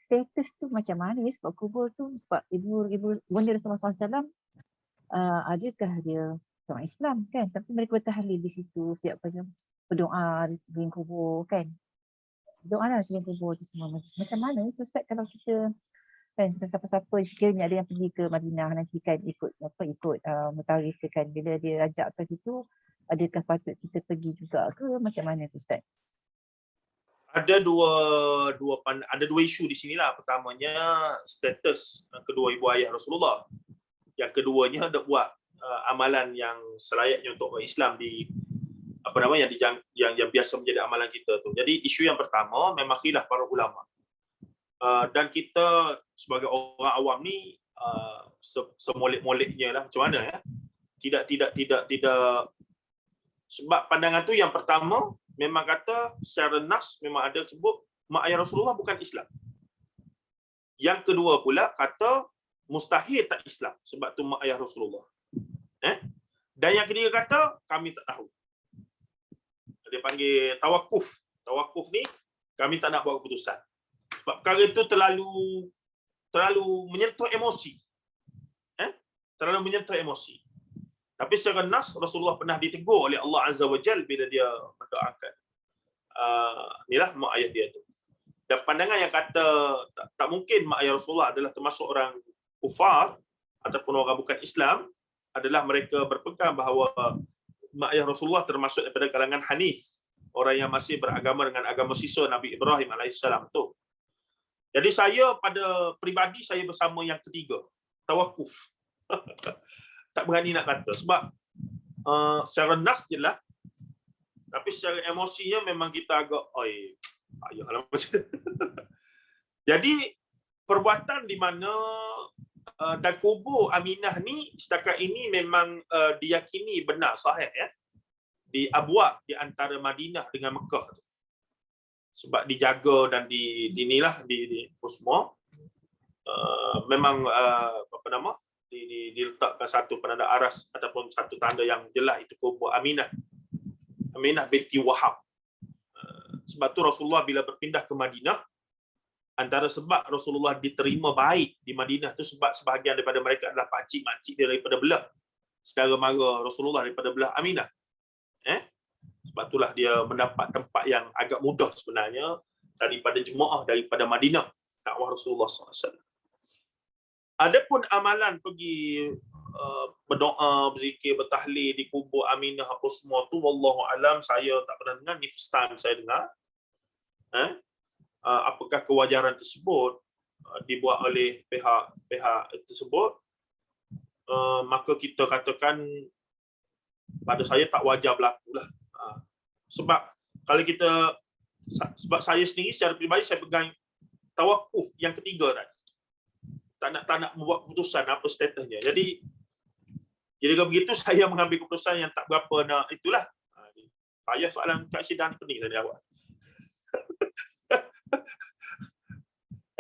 Status tu macam mana ya, sebab kubur tu, sebab ibu bonda Rasulullah SAW adakah dia orang Islam kan, tapi mereka bertahlil di situ, siap berdoa di kubur kan, doa lah di kubur tu semua. Macam mana ustaz kalau kita kan, siapa-siapa sekiranya ada yang pergi ke Madinah nanti kan, ikut mutawarif kan, bila dia ajak ke situ, adakah patut kita pergi juga ke, macam mana tu ustaz? Ada dua isu di sinilah. Pertamanya status kedua ibu ayah Rasulullah. Yang keduanya ada buat amalan yang selayaknya untuk orang Islam di yang biasa menjadi amalan kita tu. Jadi isu yang pertama memang khilaf para ulama. Dan kita sebagai orang awam ni semolek-moleknya lah macam mana ya. Tidak, sebab pandangan tu yang pertama memang kata secara nas memang ada sebut mak ayah Rasulullah bukan Islam. Yang kedua pula kata mustahil tak Islam sebab tu mak ayah Rasulullah. Dan yang ketiga kata kami tak tahu. Dia panggil tawakuf. Tawakuf ni kami tak nak buat keputusan. Sebab perkara itu terlalu menyentuh emosi. Terlalu menyentuh emosi. Tapi secara nas Rasulullah pernah ditegur oleh Allah Azza wa Jal bila dia mendoakan inilah mak ayah dia tu. Dan pandangan yang kata tak mungkin mak ayah Rasulullah adalah termasuk orang kufar ataupun orang bukan Islam, adalah mereka berpegang bahawa mak ayah Rasulullah termasuk daripada kalangan Hanif, orang yang masih beragama dengan agama sisa Nabi Ibrahim alaihissalam tu. Jadi saya pada peribadi saya bersama yang ketiga, tawakuf. Tak berani nak kata sebab secara nas je lah. Tapi secara emosinya memang kita agak ayahlah macam. Jadi perbuatan di mana dan kubur Aminah ni setakat ini memang diyakini benar sahih ya. Di Abwa di antara Madinah dengan Mekah tu. Sebab dijaga dan dinilah di semua memang diletakkan satu penanda aras ataupun satu tanda yang jelas itu kubur Aminah binti Wahab. Sebab tu Rasulullah bila berpindah ke Madinah, antara sebab Rasulullah diterima baik di Madinah tu sebab sebahagian daripada mereka adalah pakcik-makcik dia daripada belah saudara mara Rasulullah daripada belah Aminah. Sebab itulah dia mendapat tempat yang agak mudah sebenarnya daripada jemaah daripada Madinah dakwah Rasulullah SAW. Adapun amalan pergi berdoa, berzikir, bertahlil di kubur Aminah apa semua tu, wallahu alam, saya tak pernah dengar, ni first time saya dengar. Apakah kewajaran tersebut dibuat oleh pihak tersebut, maka kita katakan pada saya tak wajar berlaku lah. Sebab kalau sebab saya sendiri secara peribadi saya pegang tawakuf yang ketiga tadi. Tak nak membuat keputusan apa statusnya. Jadi kalau begitu saya mengambil keputusan yang tak berapa nak itulah. Saya soalan Kak Syidah pening tadi awak.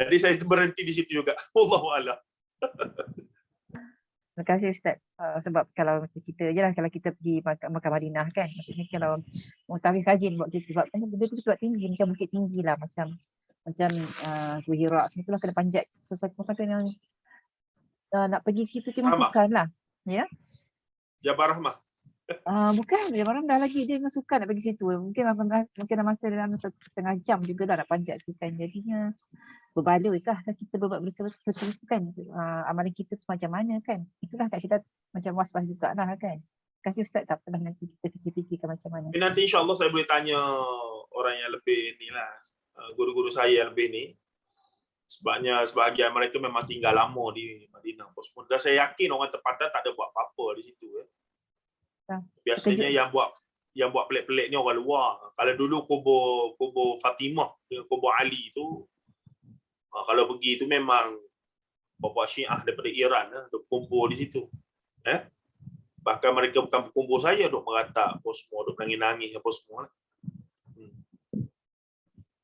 Jadi saya berhenti di situ juga. Wallahu a'lam. Terima kasih Ustaz. Sebab kalau kita kalau kita pergi Makkah Madinah kan, maksudnya kalau mutawarif rajin buat gitu, sebab kan benda tu sebab tinggi, macam bukit tinggi lah, macam Gua Hira semua tu lah, kena panjat sesuatu yang nak pergi situ tu masukan lah. Ya? Jabar Rahmah. Bukan, Jabar Rahmah dah lagi, dia memang suka nak pergi situ. Mungkin masa dalam 1.5 jam juga dah nak panjat tu kan. Jadinya berbaloi kah kita berbuat bersama-sama kan, amalan kita tu macam mana kan. Itulah tak kita macam was-was juga lah kan. Terima kasih Ustaz, tak pernah nanti kita fikir-fikirkan macam mana. Nanti insyaAllah saya boleh tanya orang yang lebih ni lah, guru-guru saya yang lebih ni. Sebabnya sebahagian mereka memang tinggal lama di Madinah. Dan saya yakin orang tempatan tak ada buat apa-apa di situ. Biasanya yang buat pelik-pelik ni orang luar. Kalau dulu kubur Fatimah dengan kubur Ali tu, kalau pergi tu memang bapa Syiah daripada Iran duk kumpul di situ. Bahkan mereka bukan berkumpul saja, duk meratap apa semua, duk nangis-nangis apa semua.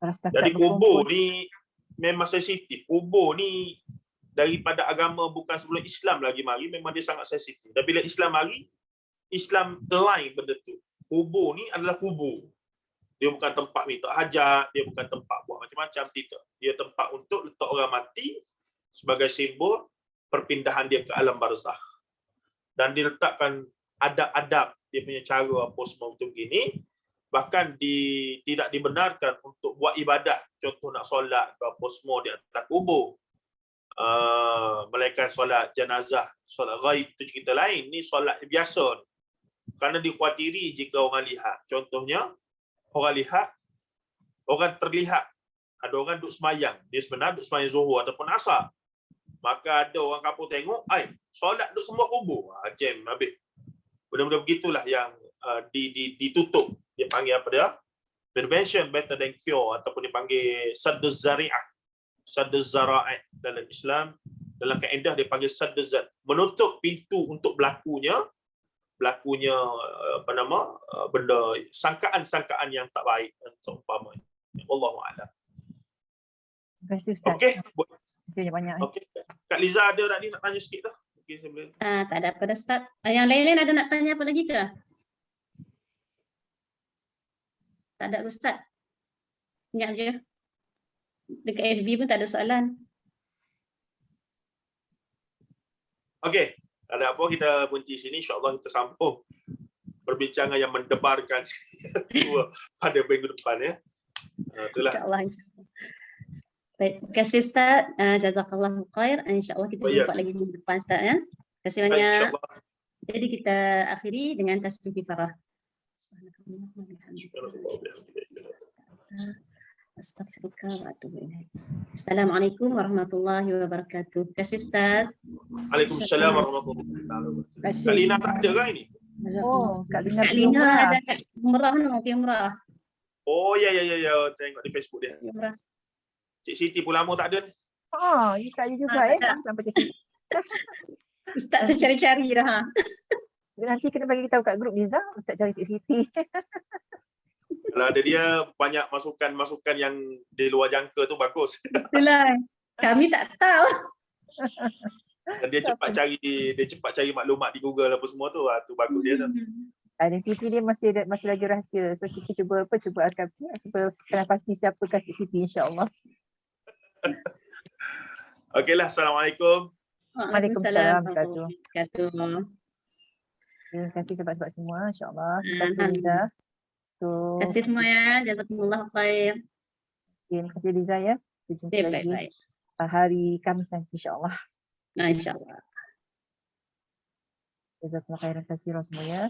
Kalau setakat Jadi kubur berkumpul, ni memang sensitif. Kubur ni daripada agama bukan sebelum Islam lagi mari, memang dia sangat sensitif. Dan bila Islam mari, Islam lain benda tu. Kubur ni adalah kubur. Dia bukan tempat minta hajat, dia bukan tempat buat macam-macam, tidak. Dia tempat untuk letak orang mati sebagai simbol perpindahan dia ke alam barzakh. Dan diletakkan adab-adab dia punya cara apa semua untuk begini. Bahkan tidak dibenarkan untuk buat ibadah. Contoh nak solat ke apa semua di atas kubur. Melainkan solat jenazah, solat ghaib itu cerita lain. Ni solat biasa. Kerana dikhawatiri jika orang lihat. Contohnya, orang lihat, orang terlihat. Ada orang duduk semayang. Dia sebenarnya duduk semayang zuhur ataupun asar. Maka ada orang kampung tengok, solat duduk semua kubur. Jam habis. Benda-benda begitulah yang ditutup. Dia panggil apa dia? Prevention better than cure. Ataupun dipanggil sadduz zari'ah. Sadduz zara'at dalam Islam. Dalam kaedah dia panggil sadduz zar'. Menutup pintu untuk berlakunya benda sangkaan-sangkaan yang tak baik dan seumpamanya. Wallahu a'lam. terima kasih Ustaz. Okey. Terima kasih banyak. Okey. Kak Liza ada tadi nak tanya sikit dah. Okey, saya boleh. Tak ada apa dah Ustaz. Yang lain-lain ada nak tanya apa lagi ke? Tak ada Ustaz. Ingat je. Dekat FB pun tak ada soalan. Okey. Ada apa kita berhenti sini, insya-Allah kita sambung perbincangan yang mendebarkan dua pada minggu depan ya. Itulah. InsyaAllah. Baik, terima kasih Ustaz. Jazakallahu khair. InsyaAllah kita jumpa lagi minggu depan Ustaz ya. Terima kasih banyak. Insya-Allah. Jadi kita akhiri dengan tasbih kifarah. Astaghfirullah wa atubu ilaih. Assalamualaikum warahmatullahi wabarakatuh. Terima kasih Ustaz. Waalaikumsalam warahmatullahi wabarakatuh. Kak Lina tak ada kan ini? Oh, Kak Lina. Kak Lina ada kat Umrah no, pergi Umrah. Oh ya. Tengok di Facebook dia. Pergi Umrah. Cik Siti pun lama tak ada ni. You tak ada juga Tak ada. sampai ke sini. Ustaz tu cari-cari dah. Nanti kena bagi tahu kat grup Liza, Ustaz cari Cik Siti. Kalau ada dia banyak masukan-masukan yang di luar jangka tu bagus. Itulah. Kami tak tahu. Dan dia cepat cari maklumat di Google apa semua tu. Tu bagus dia tu. Identiti dia masih lagi rahsia. So kita cuba akan supaya kena pasti siapakah Cik Siti insya-Allah. Okeylah, assalamualaikum. Waalaikumsalam warahmatullahi wabarakatuh. Terima kasih sahabat-sahabat semua insya-Allah. Terima kasih Liza. So, Terima kasih semua ya. Jazakumullah khair. terima kasih Liza ya. Kita jumpa lagi Baik. hari Khamis nanti insya-Allah. Nah, insyaAllah. Jazakumullah khairan katsiran semua ya.